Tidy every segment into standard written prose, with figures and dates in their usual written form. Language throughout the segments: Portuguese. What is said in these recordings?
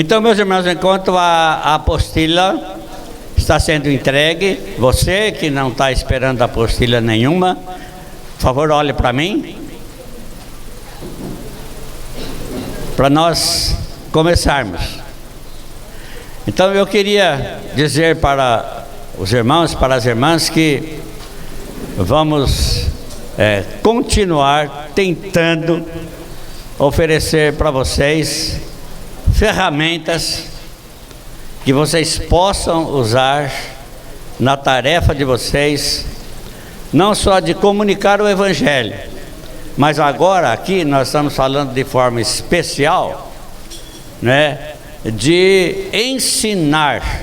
Então, meus irmãos, enquanto a apostila está sendo entregue, você que não está esperando apostila nenhuma, por favor, olhe para mim, para nós começarmos. Então, eu queria dizer para os irmãos, para as irmãs, que vamos continuar tentando oferecer para vocês ferramentas que vocês possam usar na tarefa de vocês, não só de comunicar o Evangelho, mas agora aqui nós estamos falando de forma especial, né, de ensinar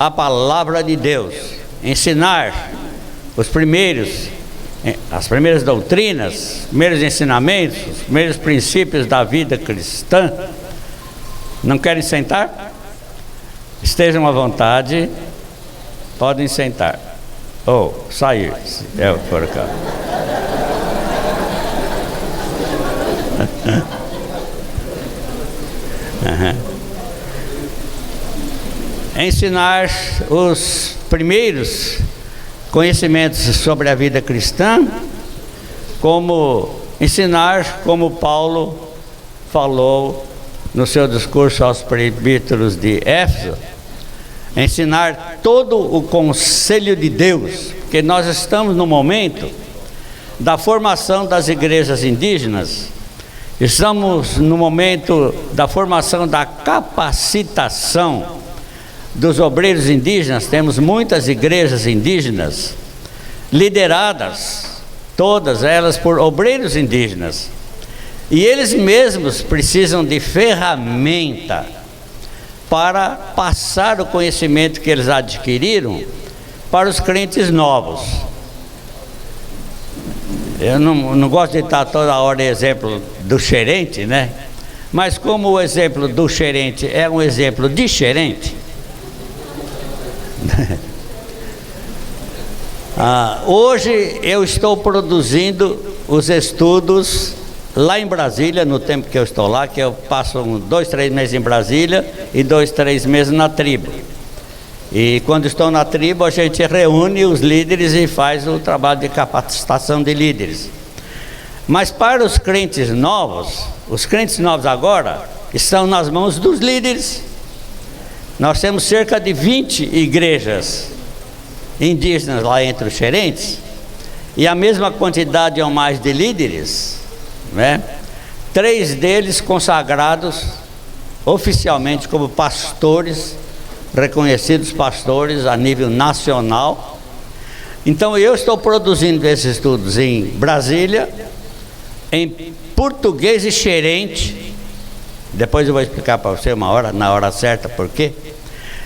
a palavra de Deus, ensinar as primeiras doutrinas, os primeiros ensinamentos, os primeiros princípios da vida cristã. Não querem sentar? Estejam à vontade, podem sentar ou sair, se for cá. Ensinar os primeiros conhecimentos sobre a vida cristã, ensinar como Paulo falou no seu discurso aos presbíteros de Éfeso, ensinar todo o conselho de Deus, porque nós estamos no momento da formação das igrejas indígenas, estamos no momento da formação da capacitação dos obreiros indígenas. Temos muitas igrejas indígenas lideradas, todas elas por obreiros indígenas, e eles mesmos precisam de ferramenta para passar o conhecimento que eles adquiriram para os crentes novos. Eu não gosto de dar toda hora exemplo do xerente, né? Mas como o exemplo do xerente é um exemplo diferente, hoje eu estou produzindo os estudos lá em Brasília, no tempo que eu estou lá, que eu passo 2, 3 meses em Brasília e 2, 3 meses na tribo. E quando estou na tribo, a gente reúne os líderes e faz o trabalho de capacitação de líderes. Mas para os crentes novos agora estão nas mãos dos líderes. Nós temos cerca de 20 igrejas indígenas lá entre os xerentes, e a mesma quantidade ou mais de líderes, né? 3 deles consagrados oficialmente como pastores, reconhecidos pastores a nível nacional. Então eu estou produzindo esses estudos em Brasília, em português e xerente. Depois eu vou explicar para você na hora certa por quê.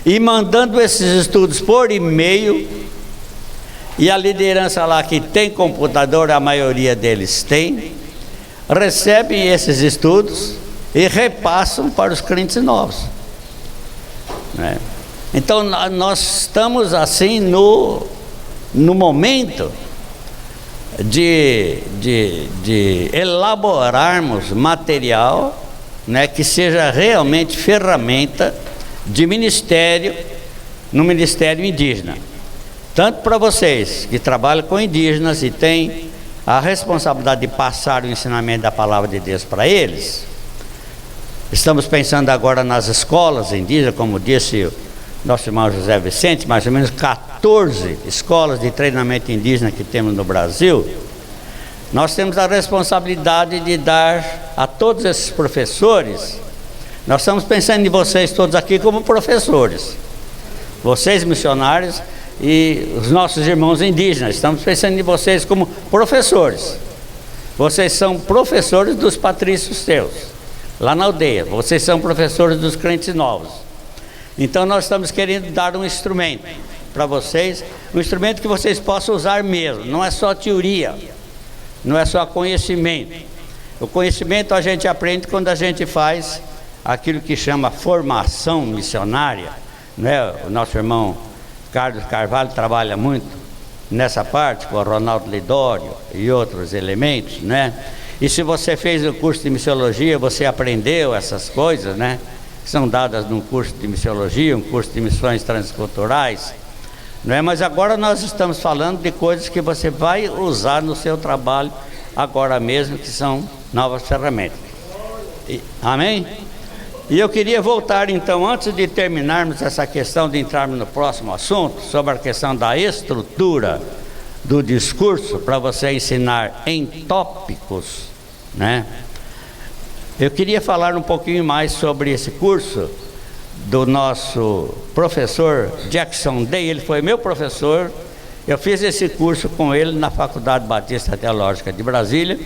E mandando esses estudos por e-mail, e a liderança lá que tem computador, a maioria deles tem, recebem esses estudos e repassam para os crentes novos, né? Então nós estamos assim no momento de elaborarmos material, né, que seja realmente ferramenta de ministério no ministério indígena, tanto para vocês que trabalham com indígenas e têm a responsabilidade de passar o ensinamento da palavra de Deus para eles. Estamos pensando agora nas escolas indígenas, como disse o nosso irmão José Vicente, mais ou menos 14 escolas de treinamento indígena que temos no Brasil. Nós temos a responsabilidade de dar a todos esses professores. Nós estamos pensando em vocês todos aqui como professores, vocês missionários e os nossos irmãos indígenas. Estamos pensando em vocês como professores. Vocês são professores dos patrícios seus, lá na aldeia. Vocês são professores dos crentes novos. Então nós estamos querendo dar um instrumento para vocês, um instrumento que vocês possam usar mesmo. Não é só teoria, não é só conhecimento. O conhecimento a gente aprende quando a gente faz aquilo que chama formação missionária, né? O nosso irmão Carlos Carvalho trabalha muito nessa parte, com o Ronaldo Lidório e outros elementos, né? E se você fez o curso de missiologia, você aprendeu essas coisas, né? que são dadas num curso de missiologia, um curso de missões transculturais, não é? Mas agora nós estamos falando de coisas que você vai usar no seu trabalho agora mesmo, que são novas ferramentas. Amém? E eu queria voltar então, antes de terminarmos essa questão, de entrarmos no próximo assunto, sobre a questão da estrutura do discurso, para você ensinar em tópicos, né? Eu queria falar um pouquinho mais sobre esse curso do nosso professor Jackson Day. Ele foi meu professor. Eu fiz esse curso com ele na Faculdade Batista Teológica de Brasília,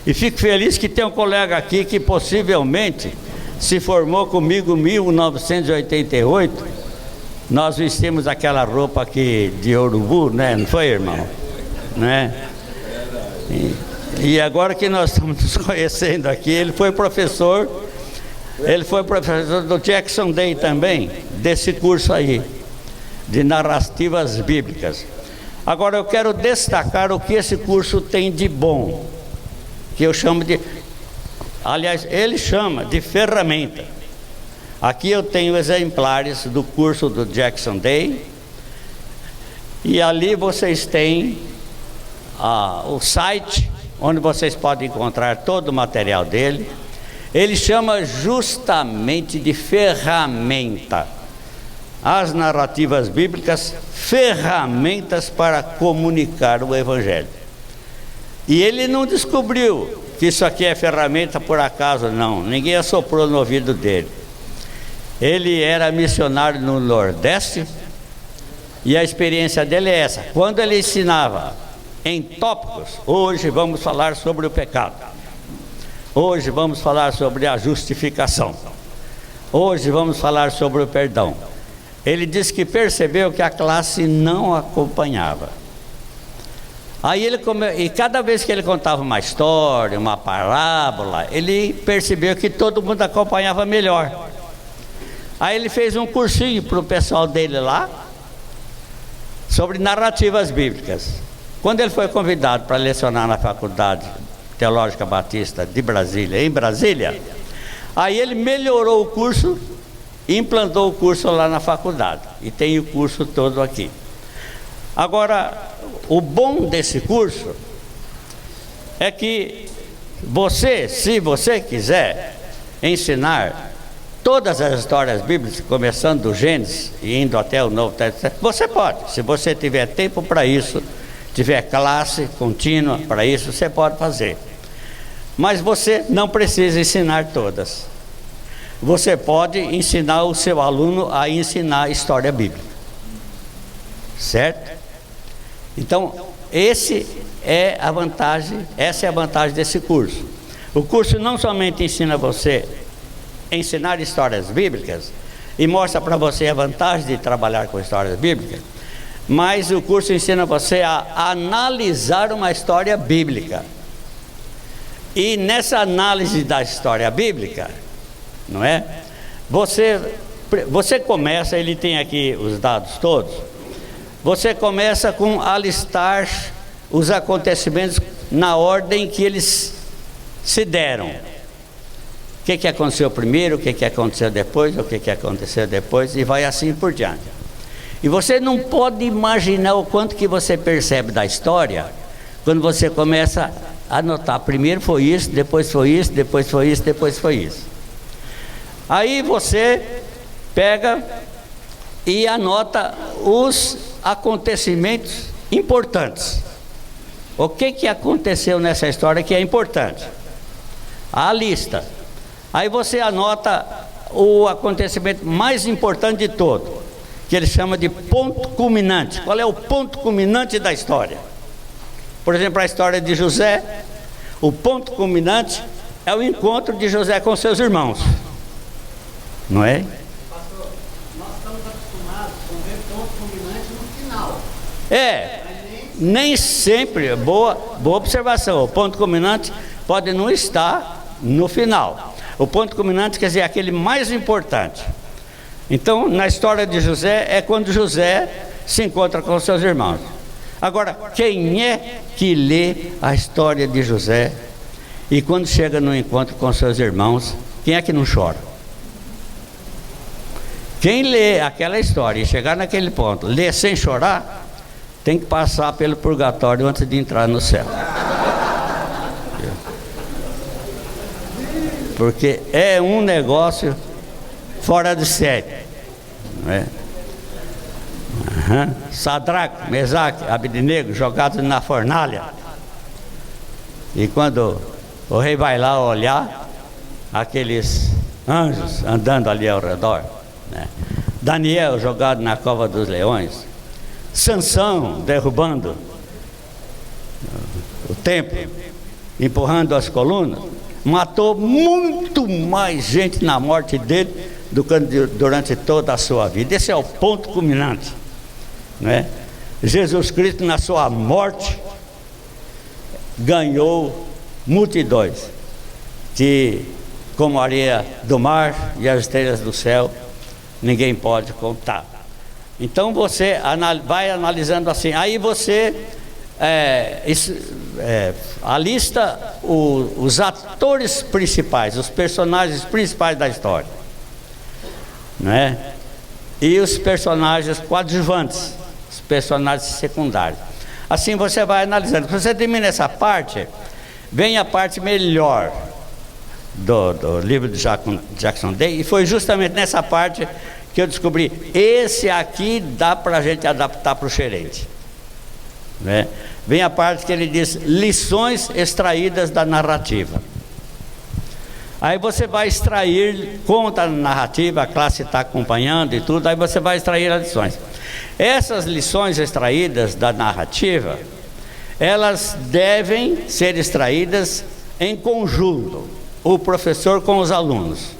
e fico feliz que tem um colega aqui que possivelmente se formou comigo em 1988. Nós vestimos aquela roupa aqui de urubu, né? Não foi, irmão? Né? E agora que nós estamos nos conhecendo aqui, ele foi professor do Jackson Day também, desse curso aí, de narrativas bíblicas. Agora eu quero destacar o que esse curso tem de bom, que eu chamo de, aliás, ele chama de ferramenta. Aqui eu tenho exemplares do curso do Jackson Day, e ali vocês têm o site, onde vocês podem encontrar todo o material dele. Ele chama justamente de ferramenta. As narrativas bíblicas, ferramentas para comunicar o Evangelho. E ele não descobriu que isso aqui é ferramenta por acaso, não. Ninguém assoprou no ouvido dele. Ele era missionário no Nordeste, e a experiência dele é essa. Quando ele ensinava em tópicos, hoje vamos falar sobre o pecado, hoje vamos falar sobre a justificação, hoje vamos falar sobre o perdão. Ele disse que percebeu que a classe não acompanhava. Aí e cada vez que ele contava uma história, uma parábola, ele percebeu que todo mundo acompanhava melhor. Aí ele fez um cursinho para o pessoal dele lá, sobre narrativas bíblicas. Quando ele foi convidado para lecionar na Faculdade Teológica Batista de Brasília, em Brasília, aí ele melhorou o curso, implantou o curso lá na faculdade, e tem o curso todo aqui. Agora, o bom desse curso é que você, se você quiser ensinar todas as histórias bíblicas, começando do Gênesis e indo até o Novo Testamento, você pode. Se você tiver tempo para isso, tiver classe contínua para isso, você pode fazer. Mas você não precisa ensinar todas. Você pode ensinar o seu aluno a ensinar a história bíblica. Certo? Então, essa é a vantagem desse curso. O curso não somente ensina você a ensinar histórias bíblicas e mostra para você a vantagem de trabalhar com histórias bíblicas, mas o curso ensina você a analisar uma história bíblica. E nessa análise da história bíblica, não é? Você começa, ele tem aqui os dados todos, você começa com alistar os acontecimentos na ordem que eles se deram. O que aconteceu primeiro, o que aconteceu depois, o que aconteceu depois, e vai assim por diante. E você não pode imaginar o quanto que você percebe da história quando você começa a anotar. Primeiro foi isso, depois foi isso, depois foi isso, depois foi isso. Aí você pega e anota os acontecimentos importantes. O que aconteceu nessa história que é importante? A lista. Aí você anota o acontecimento mais importante de todo, que ele chama de ponto culminante. Qual é o ponto culminante da história? Por exemplo, a história de José, o ponto culminante é o encontro de José com seus irmãos. Não é? Pastor, nós estamos acostumados com ver ponto culminante no final. Nem sempre, boa observação. O ponto culminante pode não estar no final. O ponto culminante quer dizer aquele mais importante. Então, na história de José, é quando José se encontra com seus irmãos. Agora, quem é que lê a história de José e quando chega no encontro com seus irmãos, quem é que não chora? Quem lê aquela história e chegar naquele ponto, lê sem chorar, tem que passar pelo purgatório antes de entrar no céu. Porque é um negócio fora de série, não é? Sadraque, Mesaque, Abednego jogados na fornalha. E quando o rei vai lá olhar, aqueles anjos andando ali ao redor, né? Daniel jogado na cova dos leões, Sansão derrubando o templo, empurrando as colunas, matou muito mais gente na morte dele do que durante toda a sua vida. Esse é o ponto culminante, né? Jesus Cristo, na sua morte, ganhou multidões que, como a areia do mar e as estrelas do céu, ninguém pode contar. Então você vai analisando assim, aí você alista os atores principais, os personagens principais da história, né? E os personagens coadjuvantes, os personagens secundários. Assim você vai analisando. Quando você termina essa parte, vem a parte melhor do livro de Jackson Day, e foi justamente nessa parte que eu descobri, esse aqui dá para a gente adaptar para o xerente, né? Vem a parte que ele diz, lições extraídas da narrativa. Aí você vai extrair, conta a narrativa, a classe está acompanhando e tudo, aí você vai extrair as lições. Essas lições extraídas da narrativa, elas devem ser extraídas em conjunto, o professor com os alunos.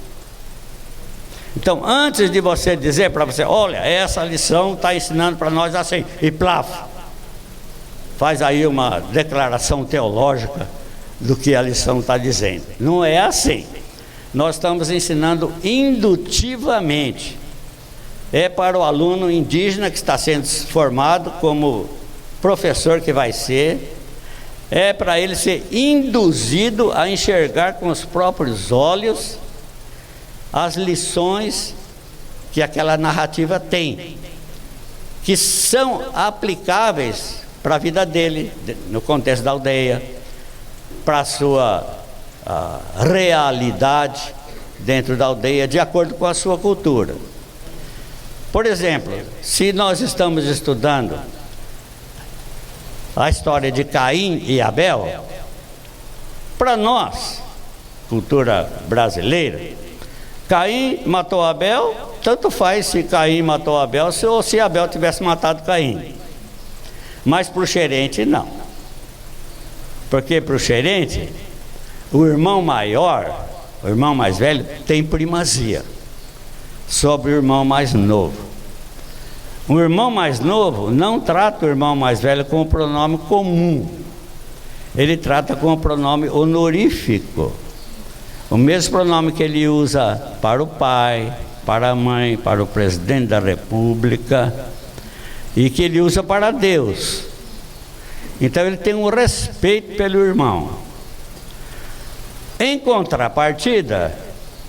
Então, antes de você dizer para você, olha, essa lição está ensinando para nós assim, e plaf, faz aí uma declaração teológica do que a lição está dizendo. Não é assim. Nós estamos ensinando indutivamente. É para o aluno indígena que está sendo formado como professor que vai ser. É para ele ser induzido a enxergar com os próprios olhos as lições que aquela narrativa tem, que são aplicáveis para a vida dele, no contexto da aldeia, para a sua realidade dentro da aldeia, de acordo com a sua cultura. Por exemplo, se nós estamos estudando a história de Caim e Abel, para nós, cultura brasileira, Caim matou Abel, tanto faz se Caim matou Abel ou se Abel tivesse matado Caim. Mas para o xerente não. Porque para o xerente, o irmão maior, o irmão mais velho, tem primazia sobre o irmão mais novo. O irmão mais novo não trata o irmão mais velho com o pronome comum. Ele trata com o pronome honorífico. O mesmo pronome que ele usa para o pai, para a mãe, para o presidente da república, e que ele usa para Deus. Então ele tem um respeito pelo irmão. Em contrapartida,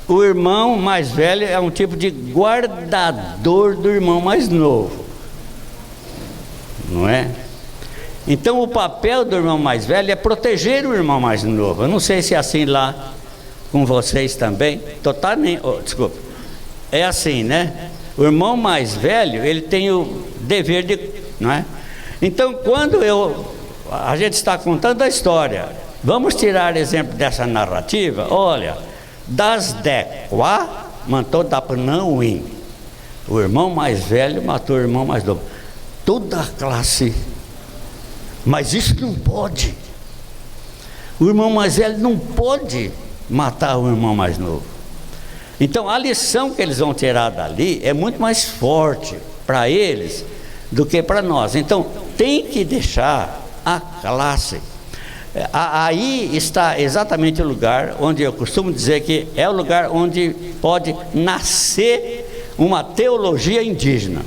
o irmão mais velho é um tipo de guardador do irmão mais novo, não é? Então o papel do irmão mais velho é proteger o irmão mais novo. Eu não sei se é assim lá com vocês também. Desculpa. É assim, né? O irmão mais velho, ele tem o dever de, não é? Então, quando a gente está contando a história, vamos tirar exemplo dessa narrativa. Olha, das Dequá matou Dapanauim. O irmão mais velho matou o irmão mais novo. Toda a classe. Mas isso não pode. O irmão mais velho não pode matar o irmão mais novo. Então a lição que eles vão tirar dali é muito mais forte para eles do que para nós. Então tem que deixar a classe. Aí está exatamente o lugar onde eu costumo dizer que é o lugar onde pode nascer uma teologia indígena,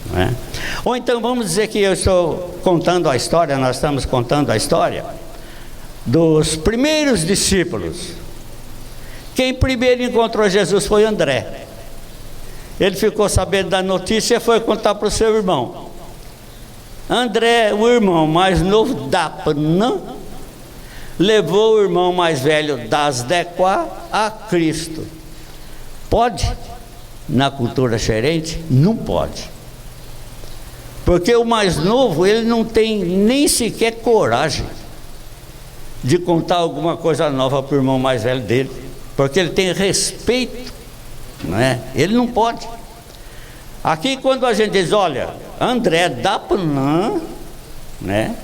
não é? Ou então vamos dizer que eu estou contando a história, nós estamos contando a história dos primeiros discípulos. Quem primeiro encontrou Jesus foi André. Ele ficou sabendo da notícia e foi contar para o seu irmão. André, o irmão mais novo da Panã, levou o irmão mais velho das Dequá a Cristo. Pode? Na cultura xerente? Não pode. Porque o mais novo, ele não tem nem sequer coragem de contar alguma coisa nova para o irmão mais velho dele, porque ele tem respeito, não é? Ele não pode. Aqui quando a gente diz, olha, André da Panã, né,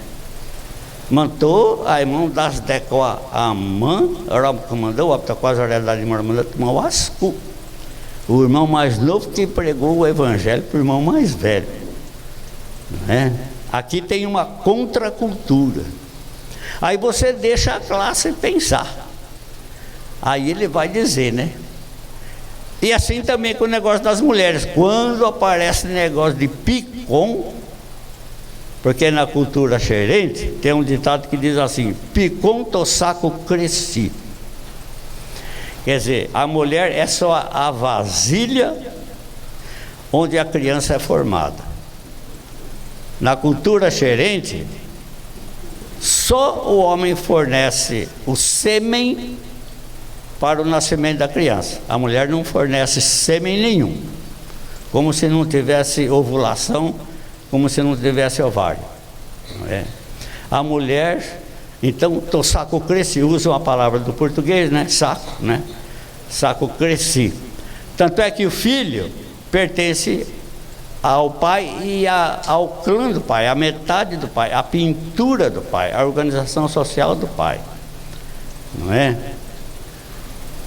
mandou a irmão das Dequá a mãe, mandou a quase a realidade de mandou tomar o asco. O irmão mais novo que pregou o evangelho para o irmão mais velho, né? Aqui tem uma contracultura. Aí você deixa a classe pensar. Aí ele vai dizer, né? E assim também com o negócio das mulheres. Quando aparece negócio de picom, porque na cultura xerente tem um ditado que diz assim: picom to saco cresci. Quer dizer, a mulher é só a vasilha onde a criança é formada. Na cultura xerente, só o homem fornece o sêmen para o nascimento da criança. A mulher não fornece sêmen nenhum, como se não tivesse ovulação, como se não tivesse ovário, não é? A mulher, então, o saco cresci, usa uma palavra do português, né? Saco, né? Saco cresci. Tanto é que o filho pertence ao pai e ao clã do pai, a metade do pai, a pintura do pai, a organização social do pai, não é?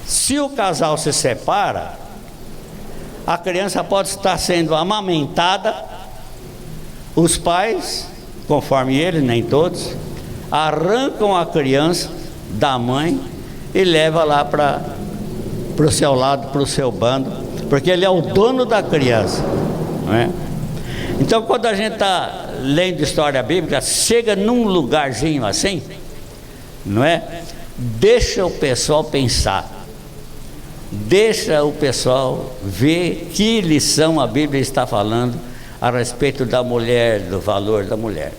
Se o casal se separa, a criança pode estar sendo amamentada, os pais, conforme eles, nem todos, arrancam a criança da mãe e leva lá para o seu lado, para o seu bando, porque ele é o dono da criança, não é? Então quando a gente está lendo história bíblica, chega num lugarzinho assim, não é? Deixa o pessoal pensar, deixa o pessoal ver que lição a Bíblia está falando a respeito da mulher, do valor da mulher.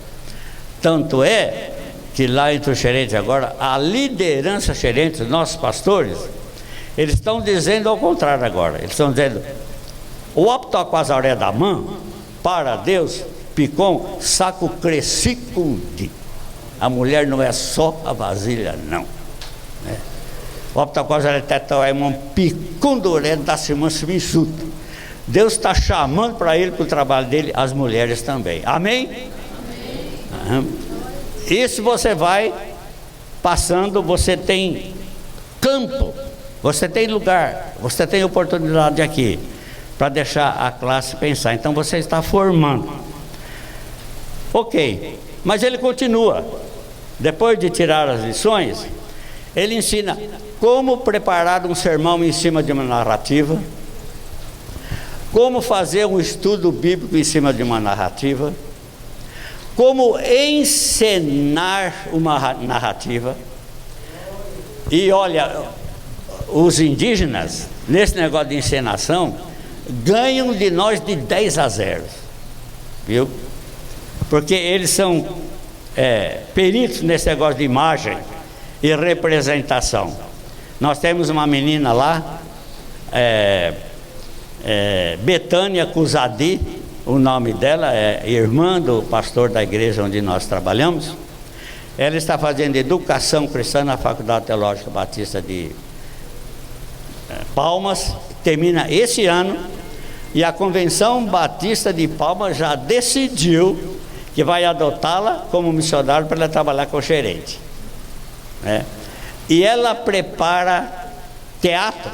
Tanto é que lá entre os xerentes agora, a liderança xerente, os nossos pastores, eles estão dizendo ao contrário agora. Eles estão dizendo: o optoquasaré da mãe, para Deus, picom, saco crescicundi. A mulher não é só a vasilha, não. O optoquasaré tetal é um picunduré da semana subinsuta. Deus está chamando para ele, para o trabalho dele, as mulheres também. Amém? Amém. Isso você vai passando, você tem campo, você tem lugar, você tem oportunidade aqui para deixar a classe pensar. Então você está formando. Ok, mas ele continua. Depois de tirar as lições, ele ensina como preparar um sermão em cima de uma narrativa, como fazer um estudo bíblico em cima de uma narrativa, como encenar uma narrativa. E olha, os indígenas, nesse negócio de encenação, ganham de nós de 10-0, viu? Porque eles são peritos nesse negócio de imagem e representação. Nós temos uma menina lá, Betânia Cusadi, o nome dela é irmã do pastor da igreja onde nós trabalhamos. Ela está fazendo educação cristã na Faculdade Teológica Batista de Palmas, termina esse ano, e a Convenção Batista de Palmas já decidiu que vai adotá-la como missionária para ela trabalhar com o xerente, né? E ela prepara teatro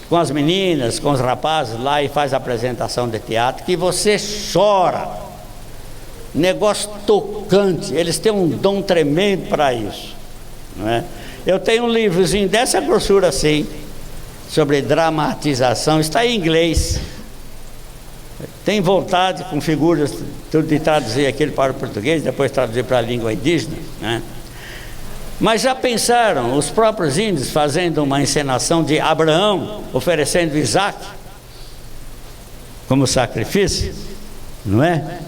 com as meninas, com os rapazes lá, e faz apresentação de teatro que você chora, negócio tocante. Eles têm um dom tremendo para isso, não é? Eu tenho um livrozinho dessa grossura assim, sobre dramatização, está em inglês. Tem vontade, com figuras, tudo, de traduzir aquilo para o português, depois traduzir para a língua indígena, né? Mas já pensaram os próprios índios fazendo uma encenação de Abraão oferecendo Isaac? como sacrifício, não é?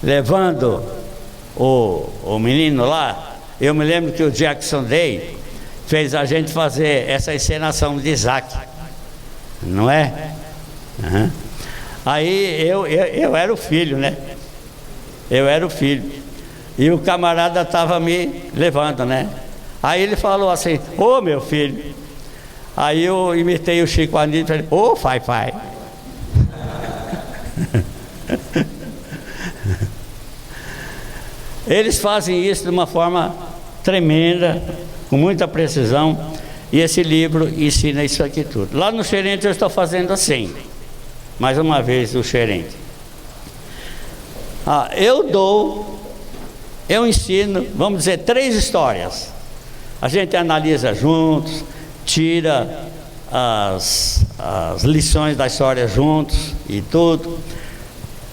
Levando o menino lá. Eu me lembro que o Jackson Day fez a gente fazer essa encenação de Isaac, não é? Uhum. Aí eu era o filho, né? Eu era o filho. E o camarada estava me levando, né? Aí ele falou assim: ô meu filho. Aí eu imitei o Chico Anísio e falei: ô pai. Eles fazem isso de uma forma tremenda, com muita precisão, e esse livro ensina isso aqui tudo. Lá no Xerente eu estou fazendo assim, mais uma vez o Xerente. Eu ensino, vamos dizer, 3 histórias. A gente analisa juntos, tira as lições da história juntos e tudo,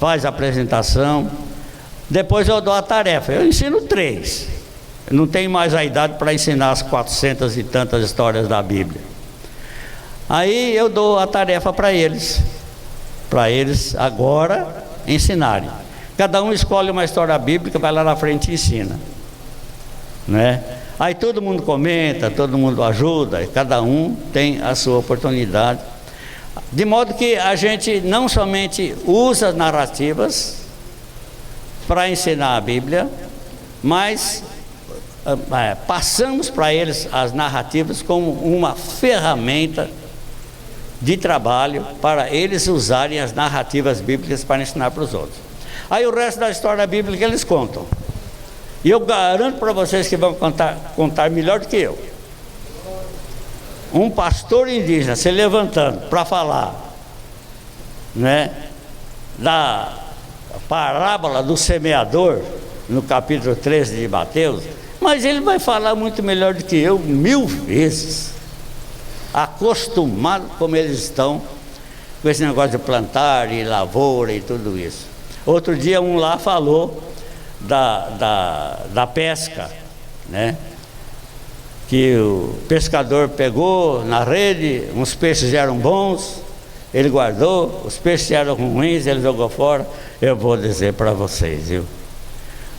faz a apresentação. Depois eu dou a tarefa, eu ensino 3. Eu não tenho mais a idade para ensinar as 400 e tantas histórias da Bíblia. Aí eu dou a tarefa para eles agora ensinarem. Cada um escolhe uma história bíblica, vai lá na frente e ensina, né? Aí todo mundo comenta, todo mundo ajuda, e cada um tem a sua oportunidade. De modo que a gente não somente usa narrativas para ensinar a Bíblia, mas passamos para eles as narrativas como uma ferramenta de trabalho para eles usarem as narrativas bíblicas para ensinar para os outros. Aí o resto da história bíblica eles contam. E eu garanto para vocês que vão contar melhor do que eu. Um pastor indígena se levantando para falar, né, da parábola do semeador, no capítulo 13 de Mateus, mas ele vai falar muito melhor do que eu, 1000 vezes, acostumado como eles estão com esse negócio de plantar e lavoura e tudo isso. Outro dia um lá falou da pesca, né? Que o pescador pegou na rede, uns peixes eram bons, ele guardou, os peixes eram ruins, ele jogou fora. Eu vou dizer para vocês, viu?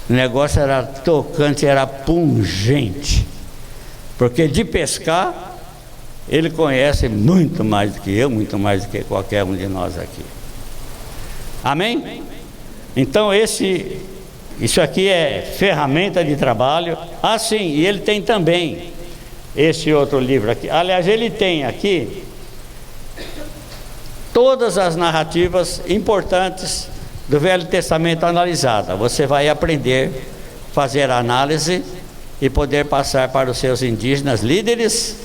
O negócio era tocante, era pungente, porque de pescar ele conhece muito mais do que eu, muito mais do que qualquer um de nós aqui. Amém? Então isso aqui é ferramenta de trabalho. Ah, sim, e ele tem também esse outro livro aqui. Aliás, ele tem aqui todas as narrativas importantes do Velho Testamento analisada. Você vai aprender a fazer análise e poder passar para os seus indígenas líderes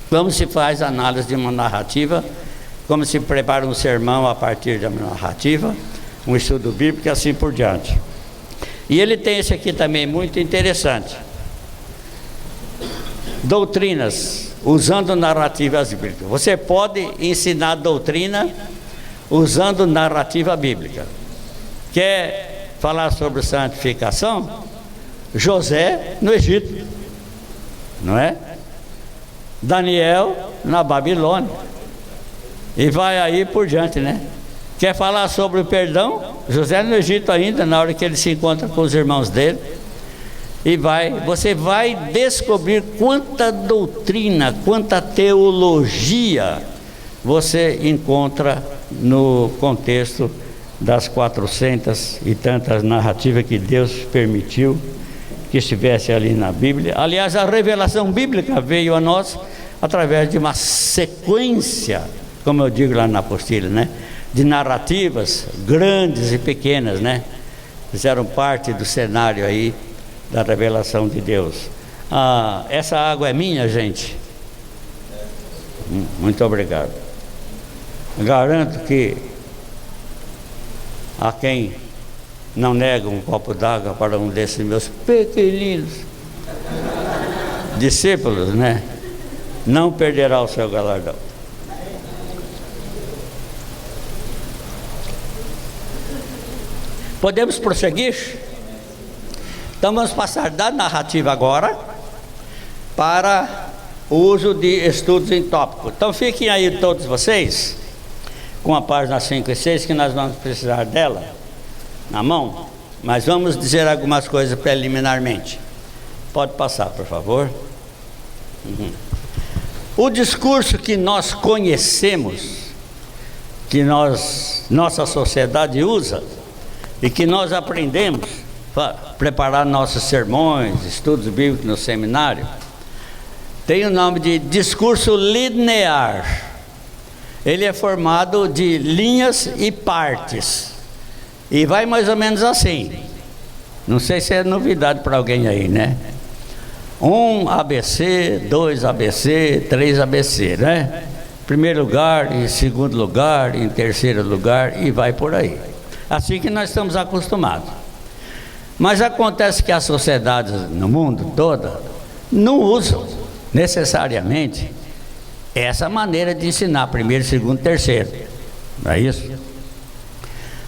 como se faz a análise de uma narrativa, como se prepara um sermão a partir de uma narrativa, um estudo bíblico e assim por diante. E ele tem esse aqui também muito interessante: doutrinas usando narrativas bíblicas. Você pode ensinar doutrina usando narrativa bíblica. Quer falar sobre santificação? José no Egito, não é? Daniel na Babilônia, e vai aí por diante, né? Quer falar sobre o perdão? José no Egito ainda, na hora que ele se encontra com os irmãos dele. E você vai descobrir quanta doutrina, quanta teologia você encontra no contexto das 400 e tantas narrativas que Deus permitiu que estivesse ali na Bíblia. Aliás, a revelação bíblica veio a nós através de uma sequência, como eu digo lá na apostila, né, de narrativas grandes e pequenas, né, fizeram parte do cenário aí da revelação de Deus. Essa água é minha, gente. Muito obrigado. Garanto que a quem não nega um copo d'água para um desses meus pequeninos discípulos, né, não perderá o seu galardão. Podemos prosseguir? Então vamos passar da narrativa agora para o uso de estudos em tópico. Então fiquem aí todos vocês com a página 5 e 6, que nós vamos precisar dela na mão, mas vamos dizer algumas coisas preliminarmente. Pode passar, por favor. O discurso que nós conhecemos, que nossa sociedade usa e que nós aprendemos para preparar nossos sermões, estudos bíblicos no seminário, tem o nome de discurso linear. Ele é formado de linhas e partes e vai mais ou menos assim. Não sei se é novidade para alguém aí, né? 1 ABC, 2 ABC, 3 ABC, né? Primeiro lugar, em segundo lugar, em terceiro lugar, e vai por aí. Assim que nós estamos acostumados. Mas acontece que as sociedades no mundo toda não usam necessariamente essa maneira de ensinar primeiro, segundo, terceiro. Não é isso?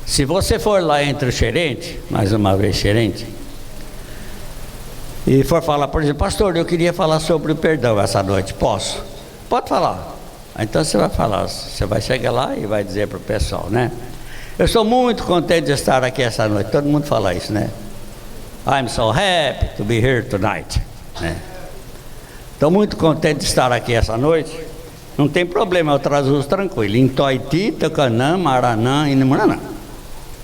Se você for lá entre o gerente, mais uma vez gerente, e for falar, por exemplo, pastor, eu queria falar sobre o perdão essa noite, posso? Pode falar. Então você vai falar, você vai chegar lá e vai dizer para o pessoal, né? Eu estou muito contente de estar aqui essa noite. Todo mundo fala isso, né? I'm so happy to be here tonight, né? Estou muito contente de estar aqui essa noite. Não tem problema, eu traduzo tranquilo. Em Toiti, Tocanã, Maranã e Nimuranã.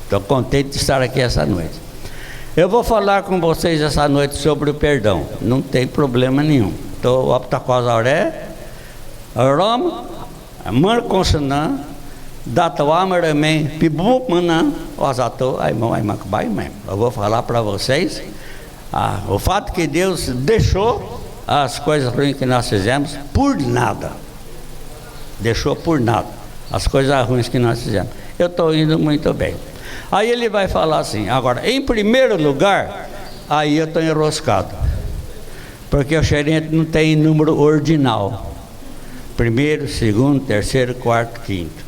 Estou contente de estar aqui essa noite. Eu vou falar com vocês essa noite sobre o perdão. Não tem problema nenhum. Estou apta com as oré, Roma, Marconsanã, Datawamaramen, Pibumana, Osato, Aimakbai mesmo. Eu vou falar para vocês o fato que Deus deixou as coisas ruins que nós fizemos por nada. Deixou por nada as coisas ruins que nós fizemos. Eu estou indo muito bem. Aí ele vai falar assim, agora, em primeiro lugar, aí eu estou enroscado, porque o gerente não tem número ordinal. Primeiro, segundo, terceiro, quarto, quinto.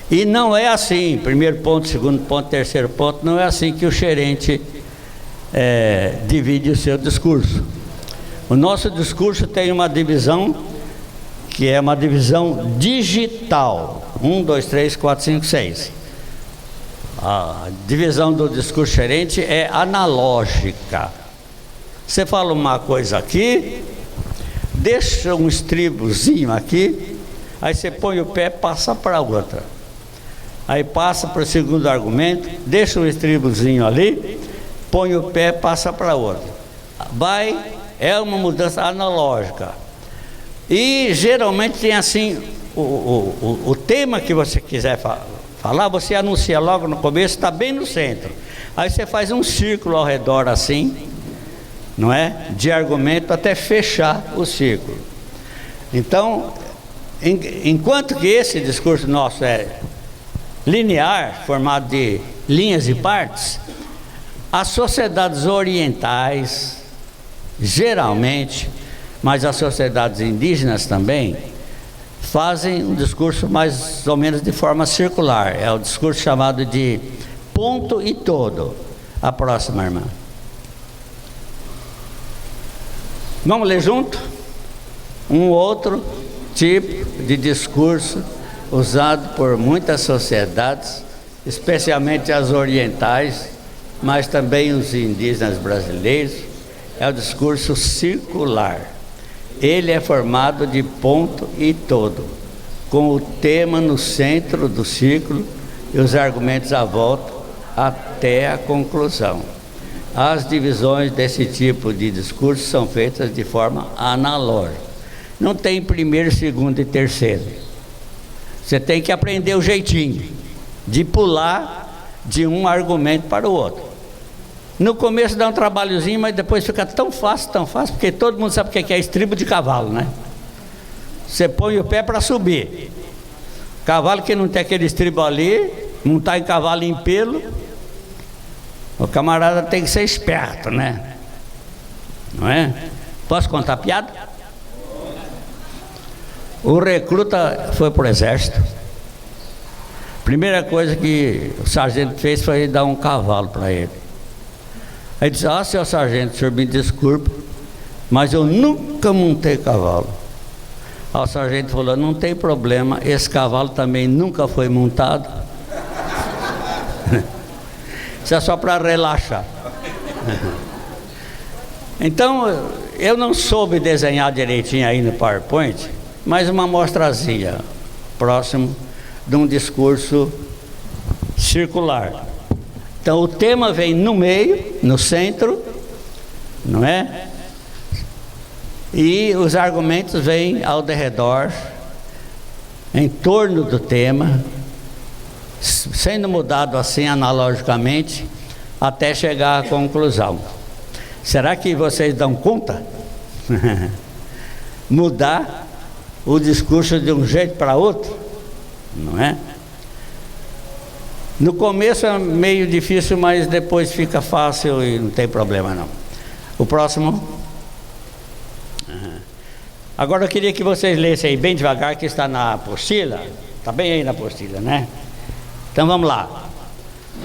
E não é assim, primeiro ponto, segundo ponto, terceiro ponto, não é assim que o gerente divide o seu discurso. O nosso discurso tem uma divisão, que é uma divisão digital. 1, 2, 3, 4, 5, 6. A divisão do discurso gerente é analógica. Você fala uma coisa aqui, deixa um estribozinho aqui, aí você põe o pé, passa para outra. Aí passa para o segundo argumento, deixa um estribozinho ali, põe o pé, passa para outra. É uma mudança analógica. E geralmente tem assim, o tema que você quiser falar, você anuncia logo no começo, está bem no centro. Aí você faz um círculo ao redor assim, não é? De argumento até fechar o círculo. Então, enquanto que esse discurso nosso é linear, formado de linhas e partes, as sociedades orientais, geralmente, mas as sociedades indígenas também, fazem um discurso mais ou menos de forma circular. É o discurso chamado de ponto e todo. A próxima, irmã. Vamos ler junto? Um outro tipo de discurso usado por muitas sociedades, especialmente as orientais, mas também os indígenas brasileiros, é o discurso circular. Ele é formado de ponto e todo, com o tema no centro do círculo e os argumentos à volta até a conclusão. As divisões desse tipo de discurso são feitas de forma analógica. Não tem primeiro, segundo e terceiro. Você tem que aprender o jeitinho de pular de um argumento para o outro. No começo dá um trabalhozinho, mas depois fica tão fácil, porque todo mundo sabe o que é estribo de cavalo, né? Você põe o pé para subir. Cavalo que não tem aquele estribo ali, não está em cavalo em pelo, o camarada tem que ser esperto, né? Não é? Posso contar piada? O recruta foi para o exército. Primeira coisa que o sargento fez foi dar um cavalo para ele. Aí disse, seu sargento, o senhor me desculpe, mas eu nunca montei cavalo. Aí o sargento falou: não tem problema, esse cavalo também nunca foi montado. Isso é só para relaxar. Então, eu não soube desenhar direitinho aí no PowerPoint, mas uma amostrazinha próximo de um discurso circular. Então o tema vem no meio, no centro, não é? E os argumentos vêm ao derredor, em torno do tema, sendo mudado assim analogicamente, até chegar à conclusão. Será que vocês dão conta? Mudar o discurso de um jeito para outro, não é? No começo é meio difícil, mas depois fica fácil e não tem problema não. O próximo. Agora eu queria que vocês lessem aí bem devagar, que está na apostila. Está bem aí na apostila, né? Então vamos lá.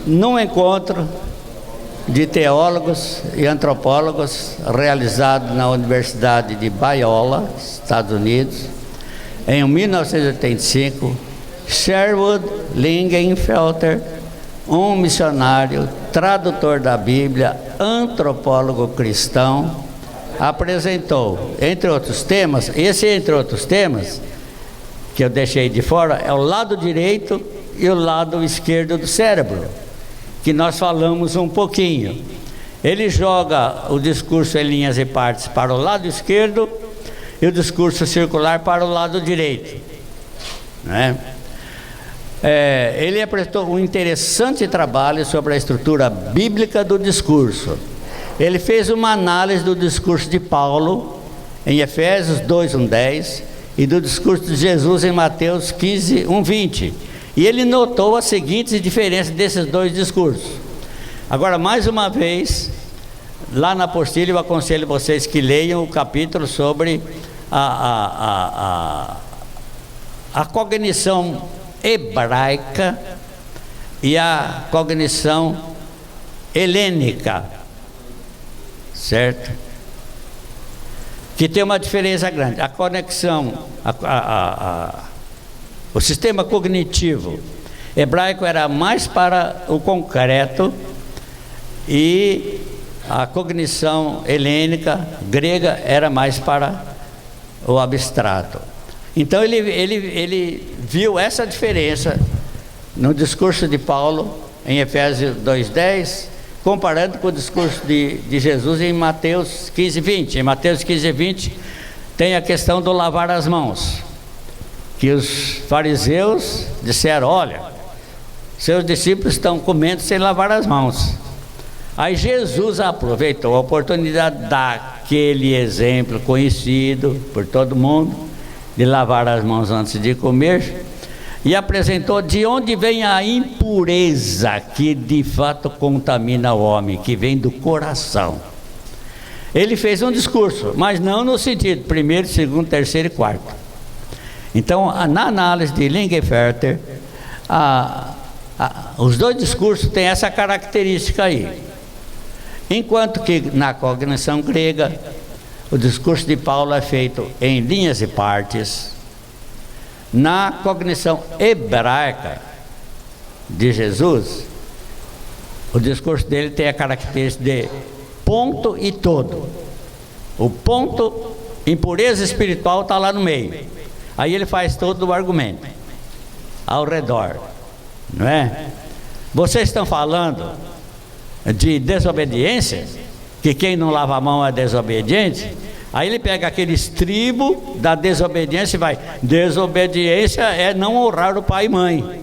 Num encontro de teólogos e antropólogos realizado na Universidade de Biola, Estados Unidos, em 1985, Sherwood Lingenfelter, um missionário, tradutor da Bíblia, antropólogo cristão, apresentou, entre outros temas, entre outros temas, que eu deixei de fora, é o lado direito e o lado esquerdo do cérebro, que nós falamos um pouquinho. Ele joga o discurso em linhas e partes para o lado esquerdo e o discurso circular para o lado direito, né? Ele apresentou um interessante trabalho sobre a estrutura bíblica do discurso. Ele fez uma análise do discurso de Paulo em Efésios 2:1-10 e do discurso de Jesus em Mateus 15:1-20. E ele notou as seguintes diferenças desses dois discursos. Agora, mais uma vez, lá na apostila eu aconselho vocês que leiam o capítulo sobre a cognição hebraica e a cognição helênica, certo? Que tem uma diferença grande. A conexão, o sistema cognitivo hebraico era mais para o concreto e a cognição helênica, grega, era mais para o abstrato. Então ele viu essa diferença no discurso de Paulo em Efésios 2:10, comparando com o discurso de Jesus em Mateus 15:20. Em Mateus 15:20 tem a questão do lavar as mãos, que os fariseus disseram: olha, seus discípulos estão comendo sem lavar as mãos. Aí Jesus aproveitou a oportunidade daquele exemplo conhecido por todo mundo, de lavar as mãos antes de comer, e apresentou de onde vem a impureza que de fato contamina o homem, que vem do coração. Ele fez um discurso, mas não no sentido primeiro, segundo, terceiro e quarto. Então, na análise de Lingenfelter, os dois discursos têm essa característica aí. Enquanto que na cognição grega, o discurso de Paulo é feito em linhas e partes. Na cognição hebraica de Jesus, o discurso dele tem a característica de ponto e todo. O ponto, impureza espiritual, está lá no meio. Aí ele faz todo o argumento ao redor, não é? Vocês estão falando de desobediência, que quem não lava a mão é desobediente. Aí ele pega aquele estribo da desobediência e vai: desobediência é não honrar o pai e mãe,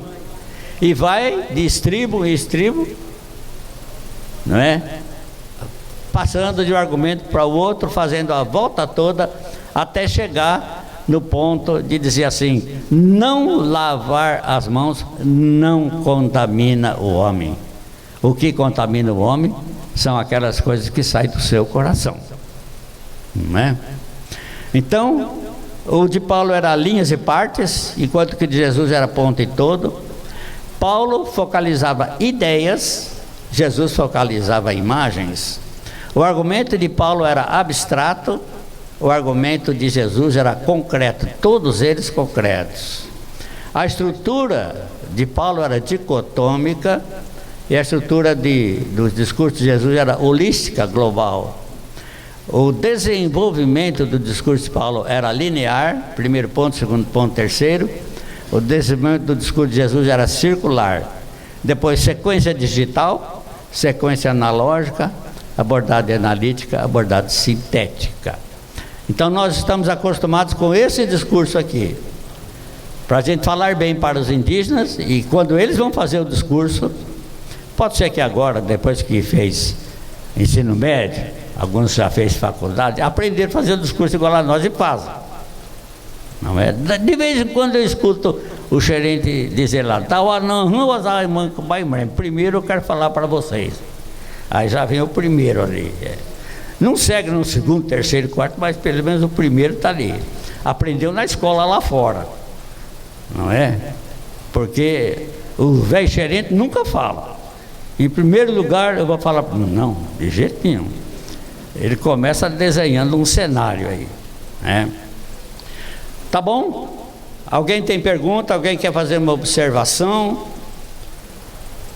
e vai de estribo em estribo, não é? Passando de um argumento para o outro, fazendo a volta toda, até chegar no ponto de dizer assim: não lavar as mãos não contamina o homem. O que contamina o homem são aquelas coisas que saem do seu coração, não é? Então, o de Paulo era linhas e partes, enquanto que o de Jesus era ponto e todo. Paulo focalizava ideias, Jesus focalizava imagens. O argumento de Paulo era abstrato, o argumento de Jesus era concreto, todos eles concretos. A estrutura de Paulo era dicotômica e a estrutura dos discursos de Jesus era holística, global. O desenvolvimento do discurso de Paulo era linear, primeiro ponto, segundo ponto, terceiro. O desenvolvimento do discurso de Jesus era circular. Depois, sequência digital, sequência analógica, abordagem analítica, abordagem sintética. Então nós estamos acostumados com esse discurso aqui, para a gente falar bem para os indígenas, e quando eles vão fazer o discurso, pode ser que agora, depois que fez ensino médio, alguns já fez faculdade, aprenderam a fazer o discurso igual a nós e fazem. Não é? De vez em quando eu escuto o gerente dizer lá, primeiro eu quero falar para vocês. Aí já vem o primeiro ali. Não segue no segundo, terceiro, quarto, mas pelo menos o primeiro está ali. Aprendeu na escola lá fora. Não é? Porque o velho gerente nunca fala. Em primeiro lugar eu vou falar, não, de jeito nenhum. Ele começa desenhando um cenário aí, né? Tá bom? Alguém tem pergunta? Alguém quer fazer uma observação?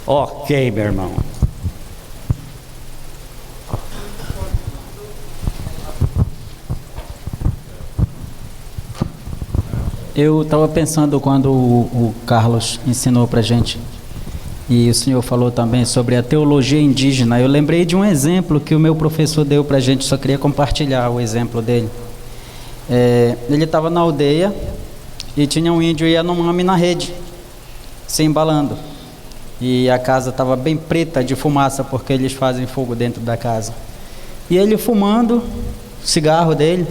Ok, meu irmão. Eu estava pensando quando o Carlos ensinou para a gente, e o senhor falou também sobre a teologia indígena, eu lembrei de um exemplo que o meu professor deu para a gente, só queria compartilhar o exemplo dele. Ele estava na aldeia e tinha um índio ia num homem na rede, se embalando, e a casa estava bem preta de fumaça, porque eles fazem fogo dentro da casa, e ele fumando o cigarro dele,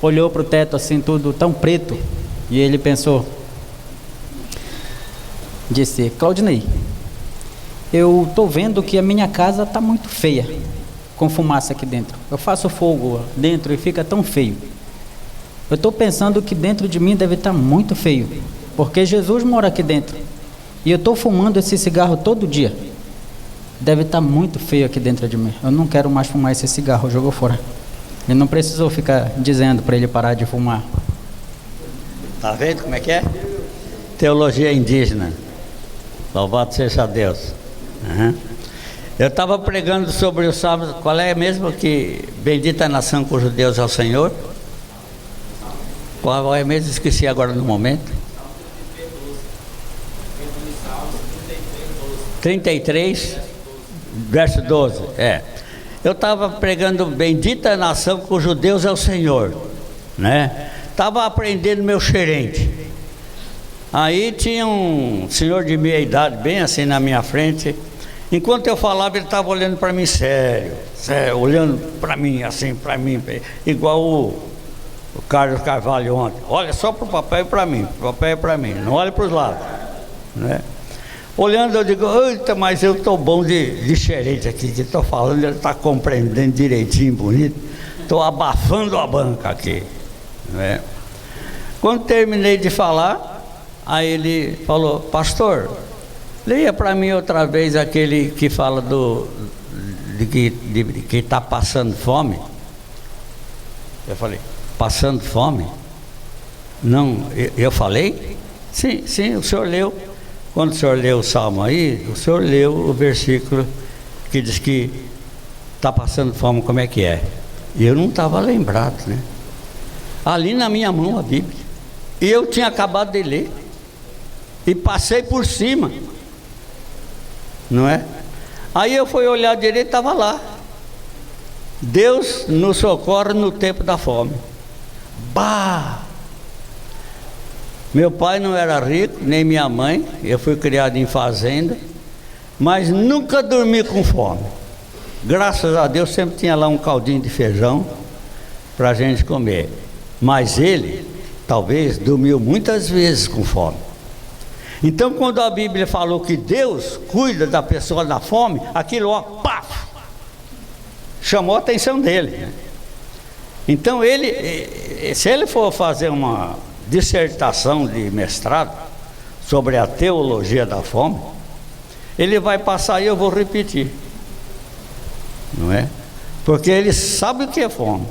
olhou para o teto assim, tudo tão preto, e ele pensou, disse, Claudinei, eu estou vendo que a minha casa está muito feia, com fumaça aqui dentro, eu faço fogo dentro e fica tão feio, eu estou pensando que dentro de mim deve estar muito feio, porque Jesus mora aqui dentro, e eu estou fumando esse cigarro todo dia, deve estar muito feio aqui dentro de mim, eu não quero mais fumar esse cigarro, jogou fora. Ele não precisou ficar dizendo para ele parar de fumar. Tá vendo como é que é? Teologia indígena. Louvado seja Deus. Uhum. Eu estava pregando sobre o sábado. Qual é mesmo que bendita a nação cujo Deus é o Senhor? Qual é mesmo? Esqueci agora no momento. 33, verso 12. Eu estava pregando bendita a nação cujo Deus é o Senhor, né? Estava aprendendo meu gerente. Aí tinha um senhor de meia idade, bem assim na minha frente. Enquanto eu falava, ele estava olhando para mim sério, olhando para mim assim, para mim, igual o Carlos Carvalho ontem. Olha só para o papel e para mim, papel e para mim, não olhe para os lados, né? Olhando, eu digo, eita, mas eu estou bom de gerente aqui, que estou falando, ele está compreendendo direitinho, bonito. Estou abafando a banca aqui, né? Quando terminei de falar, aí ele falou, pastor, leia para mim outra vez aquele que fala de que está passando fome. Eu falei, passando fome? Não, eu falei? Sim, o senhor leu. Quando o senhor leu o salmo aí, o senhor leu o versículo que diz que está passando fome, como é que é? E eu não estava lembrado, né? Ali na minha mão a Bíblia, e eu tinha acabado de ler, e passei por cima, não é? Aí eu fui olhar direito, estava lá, Deus nos socorre no tempo da fome. Bah! Meu pai não era rico, nem minha mãe, eu fui criado em fazenda, mas nunca dormi com fome. Graças a Deus sempre tinha lá um caldinho de feijão para a gente comer. Mas ele, talvez, dormiu muitas vezes com fome. Então, quando a Bíblia falou que Deus cuida da pessoa da fome, aquilo, ó, pá, chamou a atenção dele, né? Então, se ele for fazer uma dissertação de mestrado sobre a teologia da fome, ele vai passar e eu vou repetir, não é? Porque ele sabe o que é fome.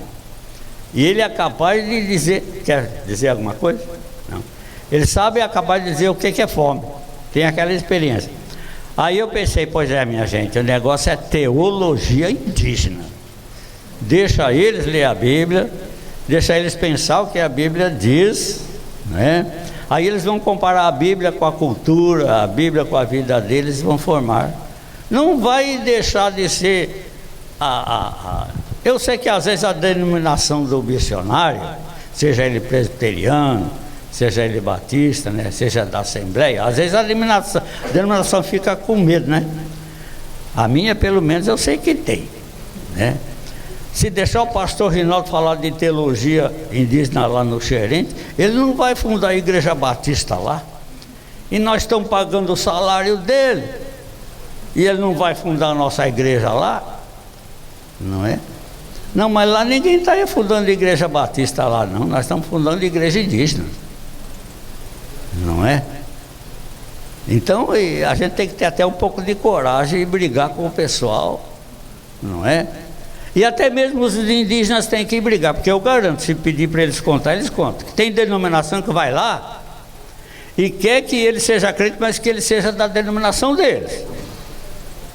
E ele é capaz de dizer, quer dizer alguma coisa? Não. Ele sabe e é capaz de dizer o que é fome. Tem aquela experiência. Aí eu pensei, pois é, minha gente, o negócio é teologia indígena. Deixa eles ler a Bíblia, deixa eles pensar o que a Bíblia diz, né? Aí eles vão comparar a Bíblia com a cultura, a Bíblia com a vida deles e vão formar. Não vai deixar de ser Eu sei que às vezes a denominação do missionário, seja ele presbiteriano, seja ele batista, né, seja da Assembleia, às vezes a denominação fica com medo, né? A minha, pelo menos, eu sei que tem, né? Se deixar o pastor Rinaldo falar de teologia indígena lá no Xerente, ele não vai fundar a igreja batista lá. E nós estamos pagando o salário dele. E ele não vai fundar a nossa igreja lá? Não é? Não, mas lá ninguém está fundando a igreja batista lá, não. Nós estamos fundando a igreja indígena. Não é? Então a gente tem que ter até um pouco de coragem e brigar com o pessoal. Não é? E até mesmo os indígenas têm que brigar, porque eu garanto, se pedir para eles contar, eles contam. Tem denominação que vai lá e quer que ele seja crente, mas que ele seja da denominação deles.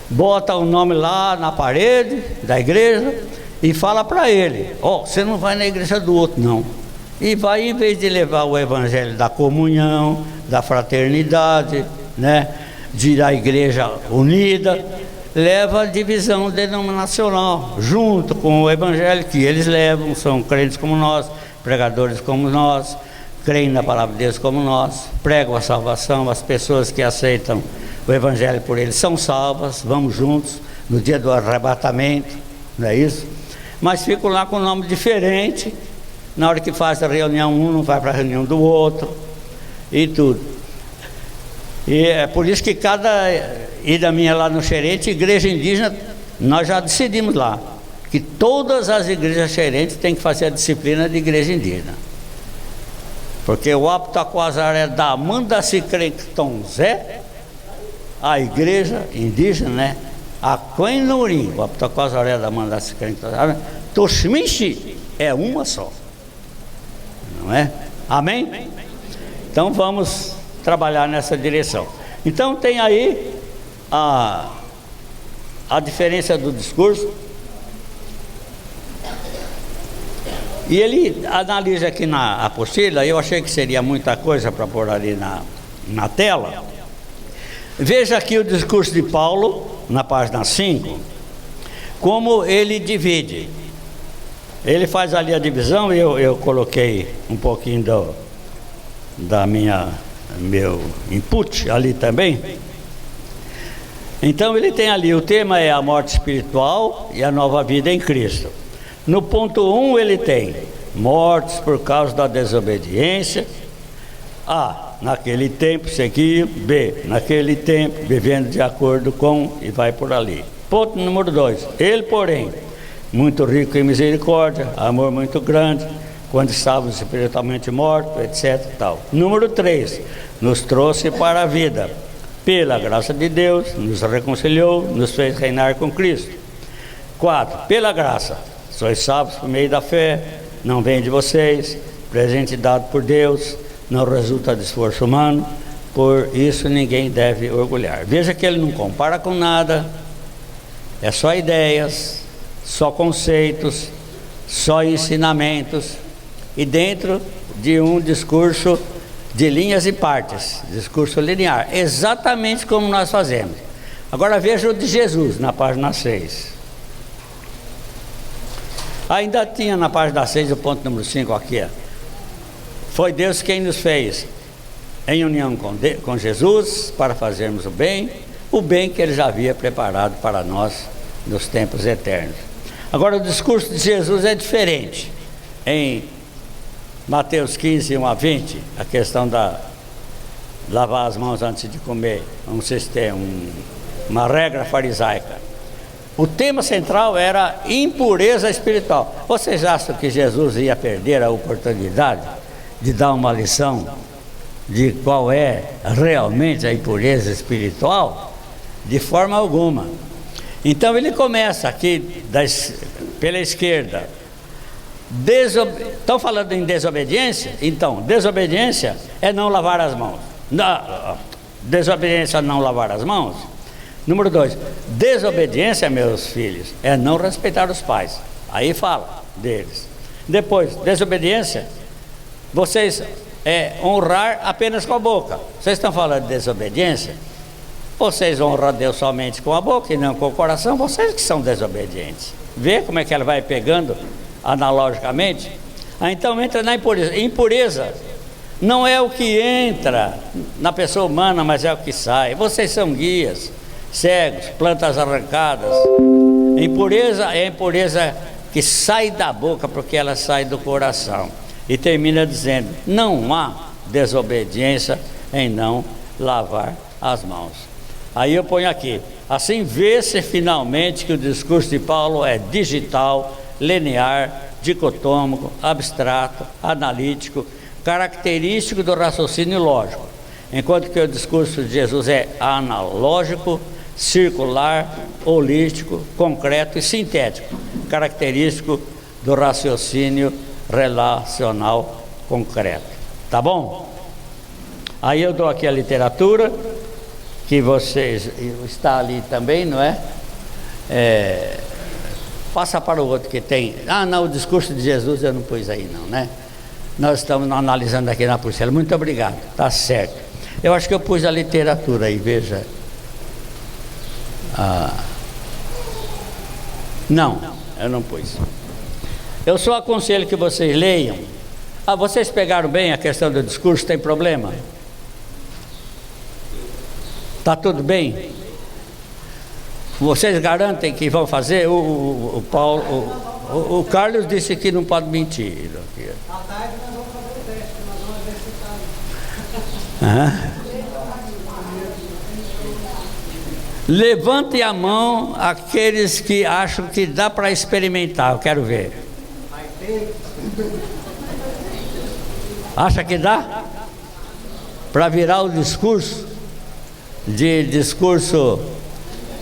Bota o nome lá na parede da igreja e fala para ele: ó, você não vai na igreja do outro, não. E vai, em vez de levar o evangelho da comunhão, da fraternidade, né, da igreja unida, leva a divisão denominacional, junto com o evangelho que eles levam. São crentes como nós, pregadores como nós, creem na palavra de Deus como nós, pregam a salvação. As pessoas que aceitam o evangelho por eles são salvas. Vamos juntos no dia do arrebatamento, não é isso? Mas ficam lá com um nome diferente. Na hora que faz a reunião, um não vai para a reunião do outro e tudo. E é por isso que cada ida minha lá no Xerente, igreja indígena, nós já decidimos lá que todas as igrejas xerentes têm que fazer a disciplina de igreja indígena. Porque o Aptaquazaré da Mandacicrencton Zé, a igreja indígena, né? A Quenuri, o Aptaquazaré da Mandacicrencton Zé, Toshmishi é uma só. Não é? Amém? Então vamos trabalhar nessa direção. Então tem aí a diferença do discurso. E ele analisa aqui na apostila. Eu achei que seria muita coisa para pôr ali na tela. Veja aqui o discurso de Paulo, na página 5, como ele divide. Ele faz ali a divisão, e eu coloquei um pouquinho da meu input ali também. Então ele tem ali, o tema é a morte espiritual e a nova vida em Cristo. No ponto 1 ele tem mortes por causa da desobediência. A, naquele tempo seguiu. B, naquele tempo vivendo de acordo com, e vai por ali. Ponto número 2, ele porém muito rico em misericórdia, amor muito grande, quando estávamos espiritualmente mortos, etc. Tal. Número 3, nos trouxe para a vida, pela graça de Deus, nos reconciliou, nos fez reinar com Cristo. 4, pela graça, sois salvos por meio da fé, não vem de vocês, presente dado por Deus, não resulta de esforço humano, por isso ninguém deve orgulhar. Veja que ele não compara com nada, é só ideias, só conceitos, só ensinamentos, e dentro de um discurso de linhas e partes, discurso linear, exatamente como nós fazemos. Agora veja o de Jesus na página 6. Ainda tinha na página 6 o ponto número 5 aqui. Foi Deus quem nos fez em união com Jesus para fazermos o bem que Ele já havia preparado para nós nos tempos eternos. Agora o discurso de Jesus é diferente. Em Mateus 15, 1 a 20, a questão da lavar as mãos antes de comer, um sistema, uma regra farisaica. O tema central era impureza espiritual. Vocês acham que Jesus ia perder a oportunidade de dar uma lição de qual é realmente a impureza espiritual? De forma alguma. Então ele começa aqui pela esquerda, Estão falando em desobediência? Então, desobediência é não lavar as mãos. Desobediência é não lavar as mãos. Número 2, desobediência, meus filhos, é não respeitar os pais. Aí fala deles. Depois, desobediência, vocês honrar apenas com a boca. Vocês estão falando de desobediência? Vocês honram a Deus somente com a boca e não com o coração. Vocês que são desobedientes. Vê como é que ela vai pegando analogicamente? Então entra na impureza. Impureza não é o que entra na pessoa humana, mas é o que sai. Vocês são guias, cegos, plantas arrancadas. Impureza é a impureza que sai da boca, porque ela sai do coração. E termina dizendo: não há desobediência em não lavar as mãos. Aí eu ponho aqui: assim vê-se finalmente que o discurso de Paulo é digital, linear, dicotômico, abstrato, analítico, característico do raciocínio lógico, enquanto que o discurso de Jesus é analógico, circular, holístico, concreto e sintético, característico do raciocínio relacional concreto. Tá bom? Aí eu dou aqui a literatura, que vocês, está ali também, não é? Passa para o outro que tem. Não, o discurso de Jesus eu não pus aí não, né? Nós estamos analisando aqui na apostila. Muito obrigado, tá certo. Eu acho que eu pus a literatura aí, veja. Não, eu não pus. Eu só aconselho que vocês leiam. Vocês pegaram bem a questão do discurso, tem problema? Tá tudo bem? Vocês garantem que vão fazer? O Carlos disse que não pode mentir. À tarde nós vamos fazer o teste, nós vamos exercitar. Levante a mão aqueles que acham que dá para experimentar. Eu quero ver. Acha que dá? Para virar o discurso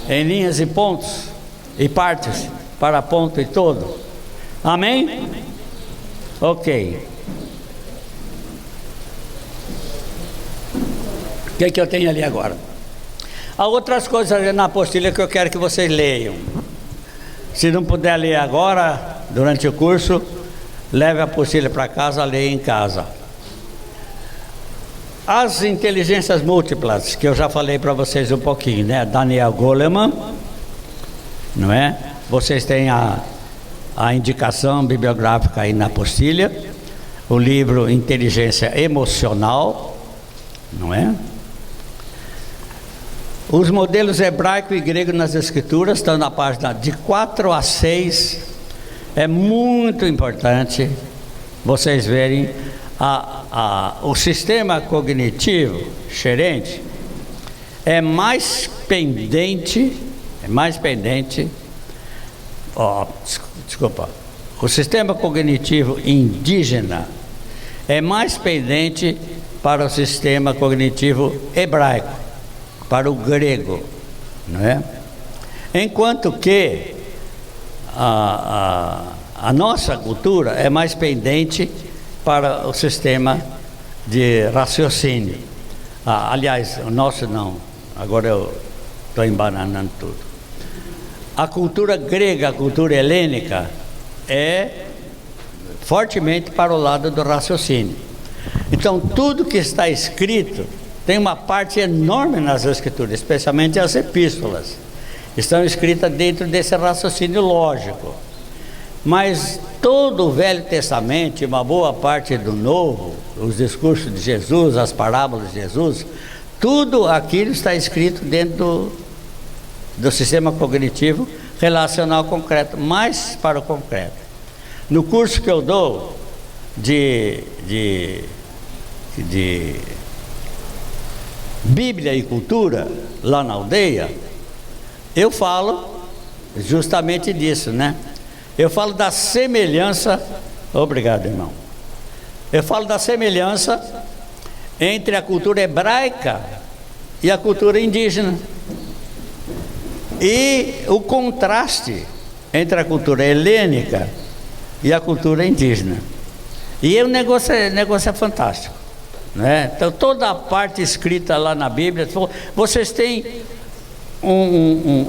em linhas e pontos e partes para ponto e todo. Amém? Ok. O que eu tenho ali agora? Há outras coisas na apostila que eu quero que vocês leiam. Se não puder ler agora, durante o curso, leve a apostila para casa, leia em casa. As inteligências múltiplas, que eu já falei para vocês um pouquinho, né? Daniel Goleman, não é? Vocês têm a indicação bibliográfica aí na apostila, o livro Inteligência Emocional, não é? Os modelos hebraico e grego nas escrituras estão na página de 4 a 6. É muito importante vocês verem o sistema cognitivo gerente é mais pendente, o sistema cognitivo indígena é mais pendente para o sistema cognitivo hebraico, para o grego, não é? Enquanto que a nossa cultura é mais pendente para o sistema de raciocínio. Aliás, o nosso não, agora eu estou embananando tudo. A cultura grega, a cultura helênica, é fortemente para o lado do raciocínio. Então, tudo que está escrito tem uma parte enorme nas escrituras, especialmente as epístolas. Estão escritas dentro desse raciocínio lógico. Mas todo o Velho Testamento, uma boa parte do Novo, os discursos de Jesus, as parábolas de Jesus, tudo aquilo está escrito dentro do sistema cognitivo relacional concreto, mais para o concreto. No curso que eu dou de Bíblia e Cultura, lá na aldeia, eu falo justamente disso, né? Eu falo da semelhança, obrigado, irmão. Eu falo da semelhança entre a cultura hebraica e a cultura indígena. E o contraste entre a cultura helênica e a cultura indígena. E o negócio é fantástico, né? Então toda a parte escrita lá na Bíblia, vocês têm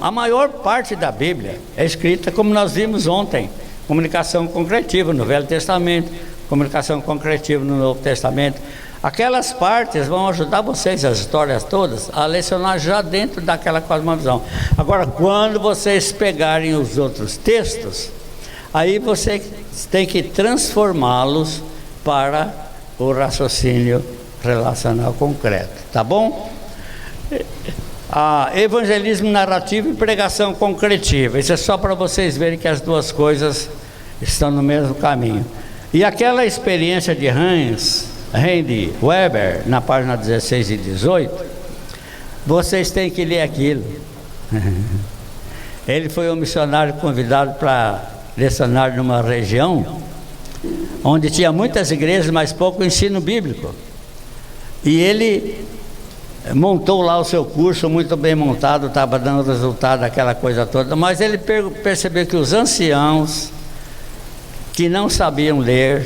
a maior parte da Bíblia é escrita, como nós vimos ontem, comunicação concretiva no Velho Testamento, comunicação concretiva no Novo Testamento. Aquelas partes vão ajudar vocês, as histórias todas, a lecionar já dentro daquela cosmovisão. Agora, quando vocês pegarem os outros textos, aí vocês têm que transformá-los para o raciocínio relacional concreto, tá bom? Evangelismo narrativo e pregação concretiva. Isso é só para vocês verem que as duas coisas estão no mesmo caminho. E aquela experiência de Randy Weber, na página 16 e 18, vocês têm que ler aquilo. Ele foi um missionário convidado para lecionar numa região onde tinha muitas igrejas, mas pouco ensino bíblico. E ele montou lá o seu curso, muito bem montado, estava dando resultado, aquela coisa toda, mas ele percebeu que os anciãos que não sabiam ler,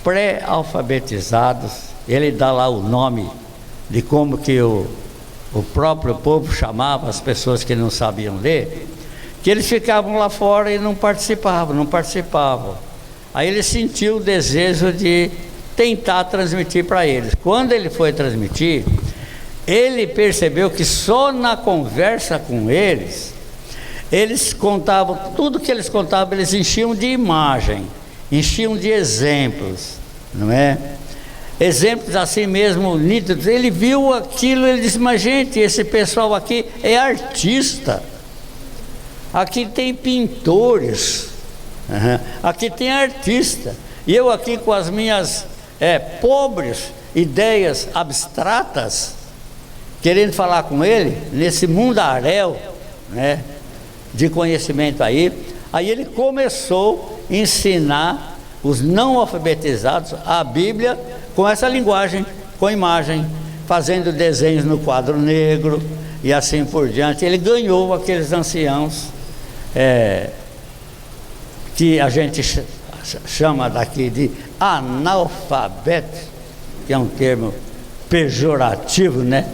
pré-alfabetizados, ele dá lá o nome de como que o próprio povo chamava as pessoas que não sabiam ler, que eles ficavam lá fora e não participavam. Aí ele sentiu o desejo de tentar transmitir para eles. Quando ele foi transmitir, ele percebeu que só na conversa com eles contavam, tudo que eles contavam, eles enchiam de imagem, enchiam de exemplos, não é? Exemplos assim mesmo nítidos. Ele viu aquilo, ele disse: mas gente, esse pessoal aqui é artista, aqui tem pintores, aqui tem artista, e eu aqui com as minhas pobres ideias abstratas, querendo falar com ele, nesse mundaréu, né, de conhecimento aí ele começou a ensinar os não alfabetizados a Bíblia com essa linguagem, com imagem, fazendo desenhos no quadro negro e assim por diante. Ele ganhou aqueles anciãos que a gente chama daqui de analfabetos, que é um termo pejorativo, né?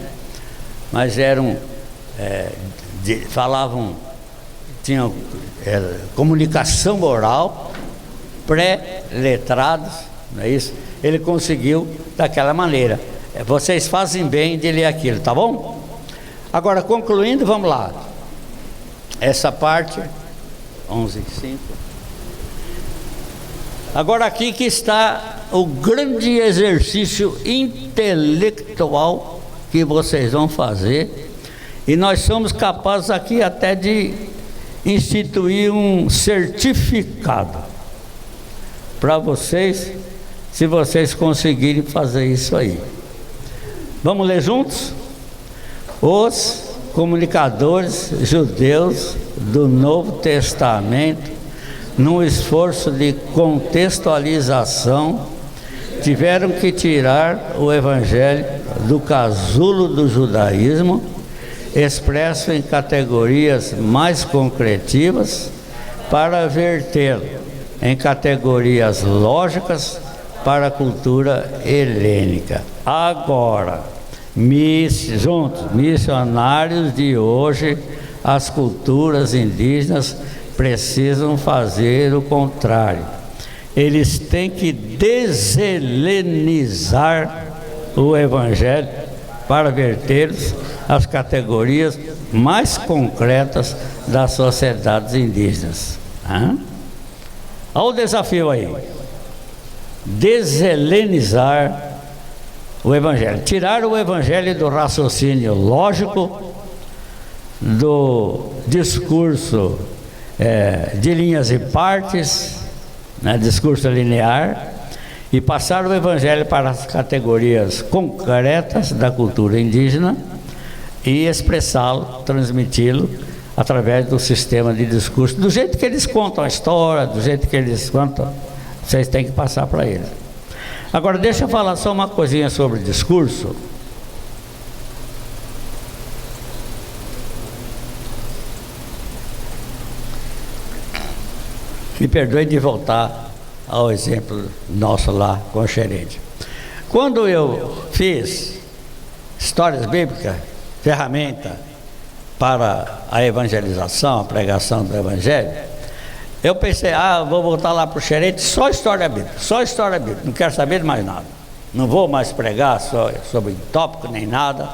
Mas eram, tinham comunicação oral, pré-letrados, não é isso? Ele conseguiu daquela maneira. Vocês fazem bem de ler aquilo, tá bom? Agora, concluindo, vamos lá. Essa parte, 11:05. Agora aqui que está o grande exercício intelectual que vocês vão fazer, e nós somos capazes aqui até de instituir um certificado para vocês, se vocês conseguirem fazer isso aí. Vamos ler juntos? Os comunicadores judeus do Novo Testamento, num esforço de contextualização, tiveram que tirar o Evangelho do casulo do judaísmo, expresso em categorias mais concretivas, para vertê-lo em categorias lógicas para a cultura helênica. Agora, missionários de hoje, as culturas indígenas precisam fazer o contrário. Eles têm que deshelenizar o Evangelho para vertê-los às categorias mais concretas das sociedades indígenas. Olha o desafio aí: deshelenizar o Evangelho, tirar o Evangelho do raciocínio lógico, do discurso de linhas e partes, né, discurso linear, e passar o Evangelho para as categorias concretas da cultura indígena e expressá-lo, transmiti-lo através do sistema de discurso, do jeito que eles contam a história, do jeito que eles contam, vocês têm que passar para eles. Agora deixa eu falar só uma coisinha sobre discurso. Me perdoe de voltar ao exemplo nosso lá com o gerente. Quando eu fiz histórias bíblicas, ferramenta para a evangelização, a pregação do evangelho, eu pensei, vou voltar lá para o gerente, só história bíblica, não quero saber de mais nada. Não vou mais pregar sobre tópico nem nada,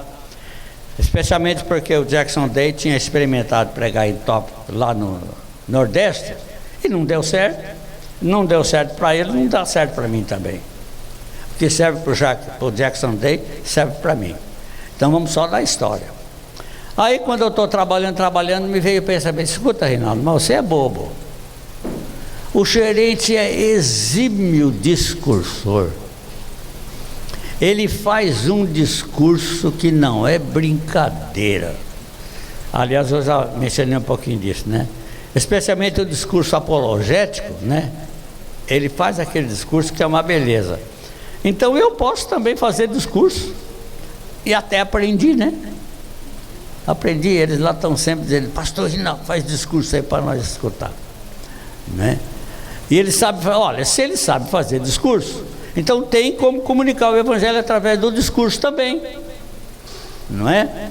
especialmente porque o Jackson Day tinha experimentado pregar em tópico lá no Nordeste e não deu certo. Não deu certo para ele, não dá certo para mim também. O que serve para o Jackson Day serve para mim. Então vamos só da história. Aí quando eu estou trabalhando, me veio o pensamento: escuta, Reinaldo, mas você é bobo. O gerente é exímio discursor. Ele faz um discurso que não é brincadeira. Aliás, eu já mencionei um pouquinho disso, né? Especialmente o discurso apologético, né? Ele faz aquele discurso que é uma beleza. Então eu posso também fazer discurso. E até aprendi, né? Aprendi, eles lá estão sempre dizendo: pastor Rinaldo, faz discurso aí para nós escutar, né? E ele sabe, olha, se ele sabe fazer discurso, então tem como comunicar o evangelho através do discurso também, não é?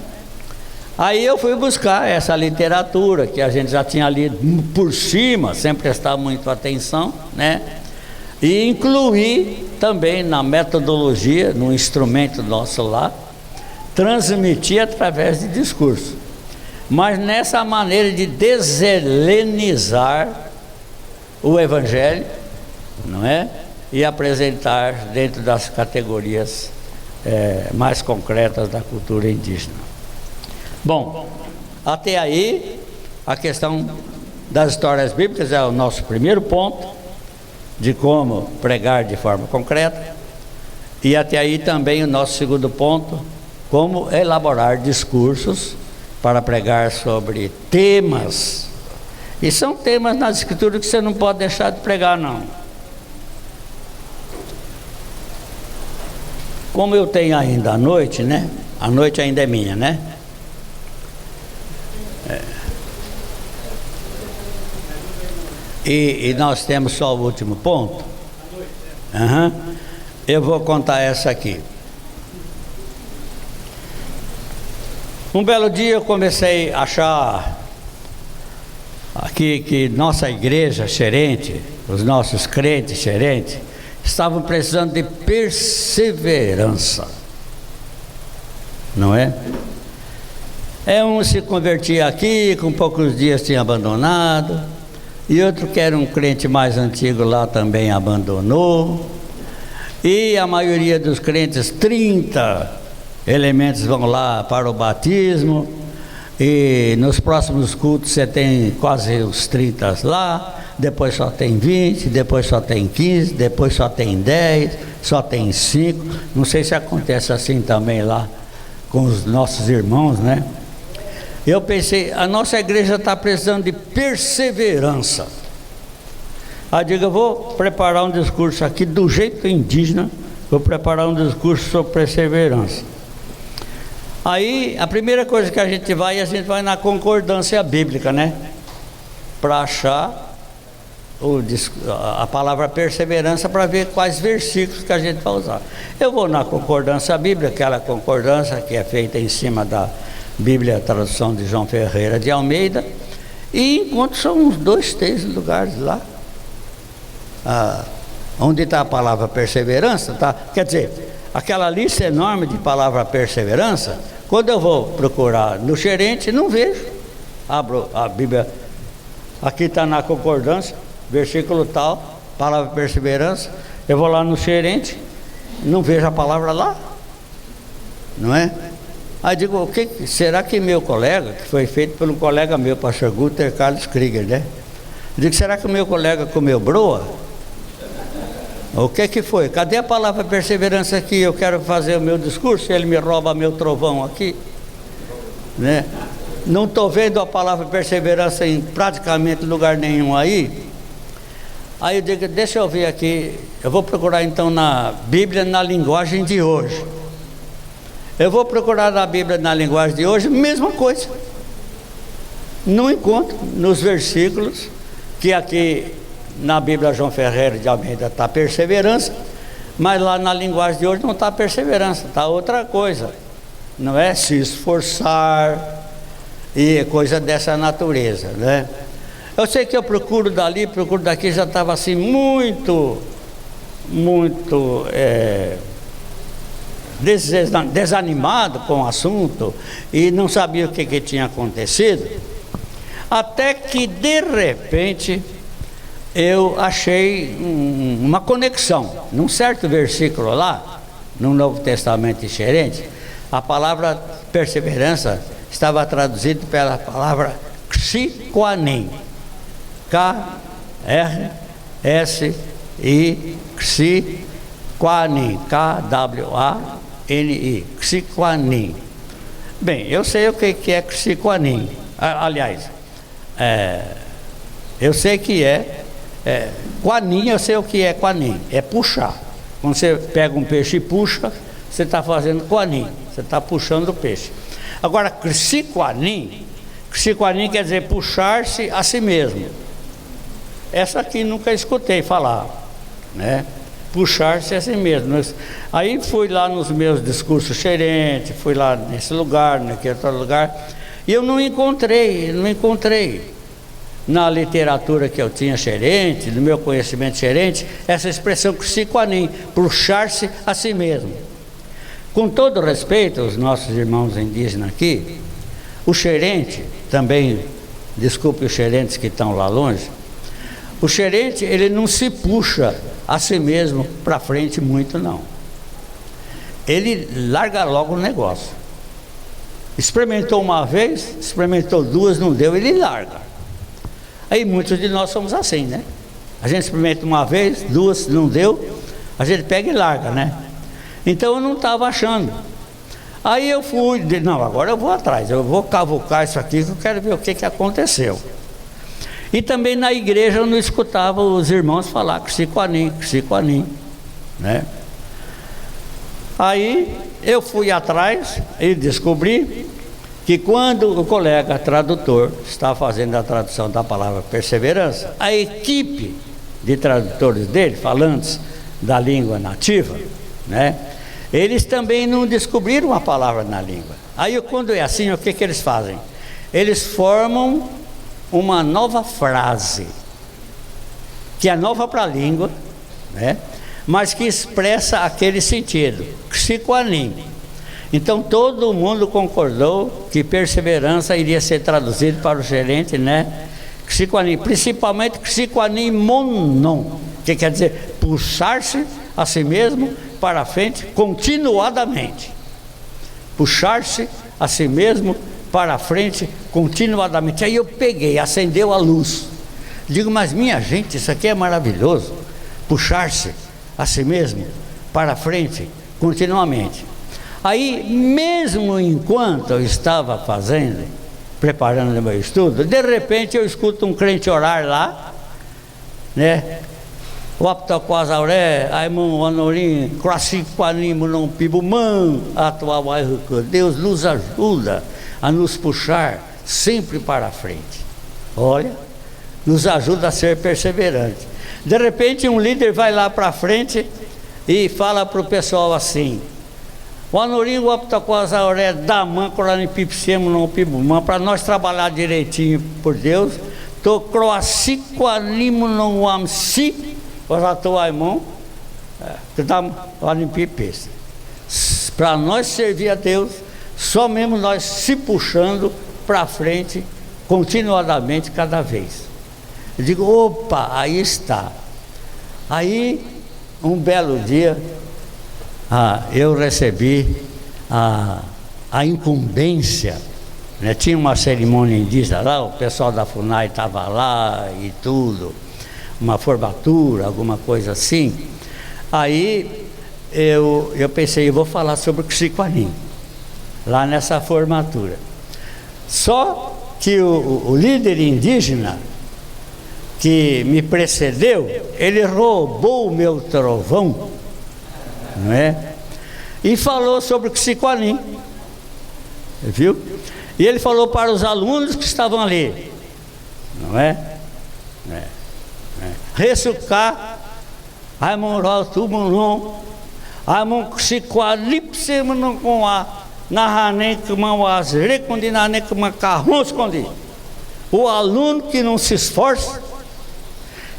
Aí eu fui buscar essa literatura que a gente já tinha lido por cima, sem prestar muito atenção, né? E incluí também na metodologia, no instrumento nosso lá, transmitir através de discurso, mas nessa maneira de deshelenizar o evangelho, não é? E apresentar dentro das categorias mais concretas da cultura indígena. Bom, até aí a questão das histórias bíblicas é o nosso primeiro ponto de como pregar de forma concreta, e até aí também o nosso segundo ponto, como elaborar discursos para pregar sobre temas. E são temas nas escrituras que você não pode deixar de pregar, não. Como eu tenho ainda a noite, né? A noite ainda é minha, né? E nós temos só o último ponto. Eu vou contar essa aqui. Um belo dia eu comecei a achar aqui que nossa igreja xerente, os nossos crentes xerentes, estavam precisando de perseverança, não é? Um se convertia aqui, com poucos dias tinha abandonado, e outro que era um crente mais antigo lá também abandonou, e a maioria dos crentes, 30 elementos vão lá para o batismo, e nos próximos cultos você tem quase os 30 lá, depois só tem 20, depois só tem 15, depois só tem 10, só tem 5, não sei se acontece assim também lá com os nossos irmãos, né? Eu pensei, a nossa igreja está precisando de perseverança. Aí digo, eu vou preparar um discurso aqui do jeito indígena, vou preparar um discurso sobre perseverança. Aí a primeira coisa que a gente vai na concordância bíblica, né? Para achar a palavra perseverança, para ver quais versículos que a gente vai usar. Eu vou na concordância bíblica, aquela concordância que é feita em cima da Bíblia, a tradução de João Ferreira de Almeida, e encontro só uns 2, 3 lugares lá, onde está a palavra perseverança, tá? Quer dizer, aquela lista enorme de palavra perseverança, quando eu vou procurar no gerente, não vejo. Abro a Bíblia, aqui está na concordância, versículo tal, palavra perseverança, eu vou lá no gerente, não vejo a palavra lá, não é? Aí digo, será que meu colega, que foi feito por um colega meu, pastor Guter Carlos Krieger, né? Digo, será que o meu colega comeu broa? O que foi? Cadê a palavra perseverança aqui? Eu quero fazer o meu discurso, ele me rouba meu trovão aqui, né? Não estou vendo a palavra perseverança em praticamente lugar nenhum aí. Aí eu digo, deixa eu ver aqui, eu vou procurar então na Bíblia na linguagem de hoje. Eu vou procurar na Bíblia na linguagem de hoje, mesma coisa. Não encontro nos versículos que aqui na Bíblia João Ferreira de Almeida está perseverança, mas lá na linguagem de hoje não está perseverança, está outra coisa, não é? Se esforçar e coisa dessa natureza, né? Eu sei que eu procuro dali, procuro daqui, já estava assim muito desanimado com o assunto e não sabia o que tinha acontecido, até que de repente eu achei uma conexão num certo versículo lá no Novo Testamento de Xerente. A palavra perseverança estava traduzida pela palavra xiquanim, K-R-S-I, xiquanim, K-W-A-N-I, xiquanim. Bem, eu sei o que é xiquanim. Aliás, eu sei que quanim, eu sei o que é quanim, é puxar. Quando você pega um peixe e puxa, você está fazendo quanim, você está puxando o peixe. Agora, xiquanim quer dizer puxar-se a si mesmo. Essa aqui nunca escutei falar, né? Puxar-se a si mesmo. Aí fui lá nos meus discursos xerentes, fui lá nesse lugar, naquele outro lugar, e eu não encontrei na literatura que eu tinha xerente, no meu conhecimento xerente, essa expressão xiquanim, puxar-se a si mesmo. Com todo respeito aos nossos irmãos indígenas aqui, o xerente também, desculpe os xerentes que estão lá longe, o xerente, ele não se puxa a si mesmo para frente muito não. Ele larga logo o negócio. Experimentou uma vez, experimentou duas, não deu, ele larga. Aí muitos de nós somos assim, né? A gente experimenta uma vez, duas, não deu, a gente pega e larga, né? Então eu não estava achando. Aí eu fui, não, agora eu vou atrás, eu vou cavucar isso aqui, que eu quero ver o que aconteceu. E também na igreja eu não escutava os irmãos falar xiquanim, né? Aí eu fui atrás e descobri que quando o colega tradutor está fazendo a tradução da palavra perseverança, a equipe de tradutores dele, falantes da língua nativa, né? Eles também não descobriram a palavra na língua. Aí quando é assim, o que eles fazem? Eles formam uma nova frase, que é nova para a língua, né? Mas que expressa aquele sentido, xiquanim. Então todo mundo concordou que perseverança iria ser traduzido para o gerente, né? Xiquanim, principalmente xiquanim monon, que quer dizer puxar-se a si mesmo para frente continuadamente. Puxar-se a si mesmo para frente continuadamente. Aí eu peguei, acendeu a luz. Digo, mas minha gente, isso aqui é maravilhoso. Puxar-se a si mesmo para frente continuamente. Aí, mesmo enquanto eu estava preparando o meu estudo, de repente eu escuto um crente orar lá, né? O aptoquasauré, aimon anorim, crasiquanimo não pibumã, atual Deus nos ajuda a nos puxar sempre para frente. Olha, nos ajuda a ser perseverante. De repente um líder vai lá para frente e fala para o pessoal assim: o anorim, o aptoquasauré, daman, coranipipsemo não pibumã, para nós trabalhar direitinho por Deus, to croaciquanimo não amsi, para nós servir a Deus, só mesmo nós se puxando para frente continuadamente cada vez. Eu digo, opa, aí está. Aí um belo dia eu recebi a incumbência, né? Tinha uma cerimônia indígena lá, o pessoal da FUNAI estava lá e tudo, uma formatura, alguma coisa assim. Aí eu pensei, eu vou falar sobre o xiquanim lá nessa formatura. Só que o líder indígena que me precedeu, ele roubou o meu trovão, não é? E falou sobre o xiquanim, viu? E ele falou para os alunos que estavam ali, não é? Ressucar, Raimundo Tumunon, Raimundo Chiqualipse, não com a Narranek, Mauaz, Recondinanek, Macarrão, escondi. O aluno que não se esforça,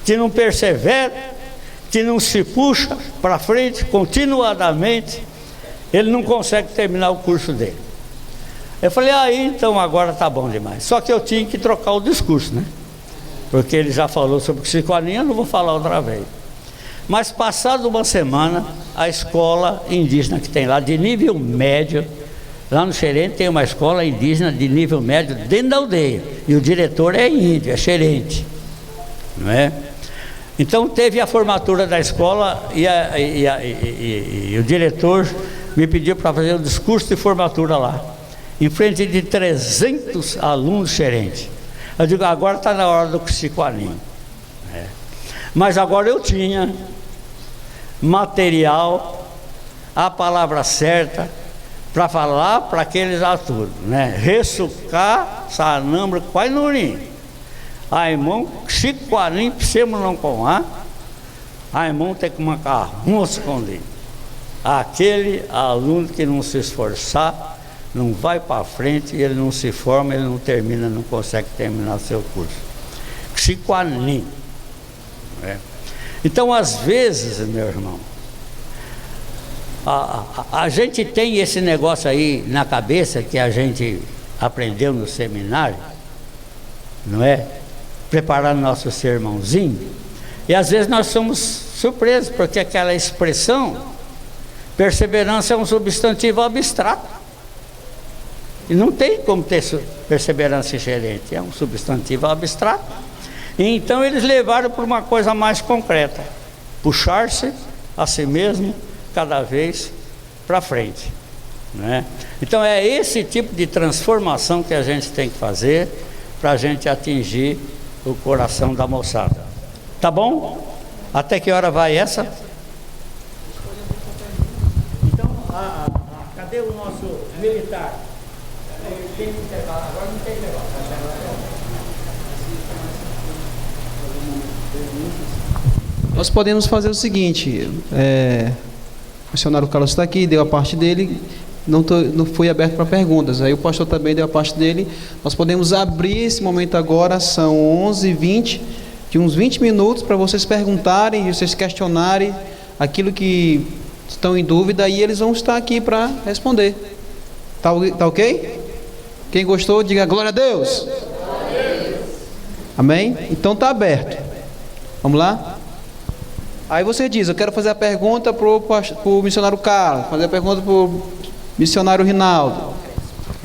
que não persevera, que não se puxa para frente continuadamente, ele não consegue terminar o curso dele. Eu falei, então agora tá bom demais. Só que eu tinha que trocar o discurso, né? Porque ele já falou sobre psicoaninha, eu não vou falar outra vez. Mas passado uma semana, a escola indígena que tem lá, de nível médio, lá no Xerente tem uma escola indígena de nível médio dentro da aldeia. E o diretor é índio, é xerente. Não é? Então teve a formatura da escola e o diretor me pediu para fazer um discurso de formatura lá, em frente de 300 alunos xerentes. Eu digo, agora está na hora do psicoaninho. Mas agora eu tinha material, a palavra certa, para falar para aqueles atores, né? Ressucar, sanambra, quai nurim. Aimão, chicoarim, psemo não com a. Aimão tem que mancar, um esconder. Aquele aluno que não se esforçar, não vai para frente, ele não se forma, ele não termina, não consegue terminar seu curso. Chicoarim. Então, às vezes, meu irmão, a gente tem esse negócio aí na cabeça que a gente aprendeu no seminário, não é? Preparando nosso sermãozinho, e às vezes nós somos surpresos, porque aquela expressão, perseverança é um substantivo abstrato, e não tem como ter perseverança gerente, é um substantivo abstrato. E então eles levaram para uma coisa mais concreta, puxar-se a si mesmo cada vez para frente, né? Então é esse tipo de transformação que a gente tem que fazer para a gente atingir o coração da moçada. Tá bom? Até que hora vai essa? Então, cadê o nosso militar? Tem que intervalo, agora não tem intervalo. Nós podemos fazer o seguinte, o missionário Carlos está aqui, deu a parte dele, não foi aberto para perguntas, aí o pastor também deu a parte dele. Nós podemos abrir esse momento agora, são 11h20, de uns 20 minutos para vocês perguntarem, vocês questionarem aquilo que estão em dúvida, e eles vão estar aqui para responder. Tá ok? Quem gostou, diga glória a Deus. Amém? Então está aberto. Vamos lá? Aí você diz, eu quero fazer a pergunta para o missionário Carlos, fazer a pergunta para o missionário Rinaldo,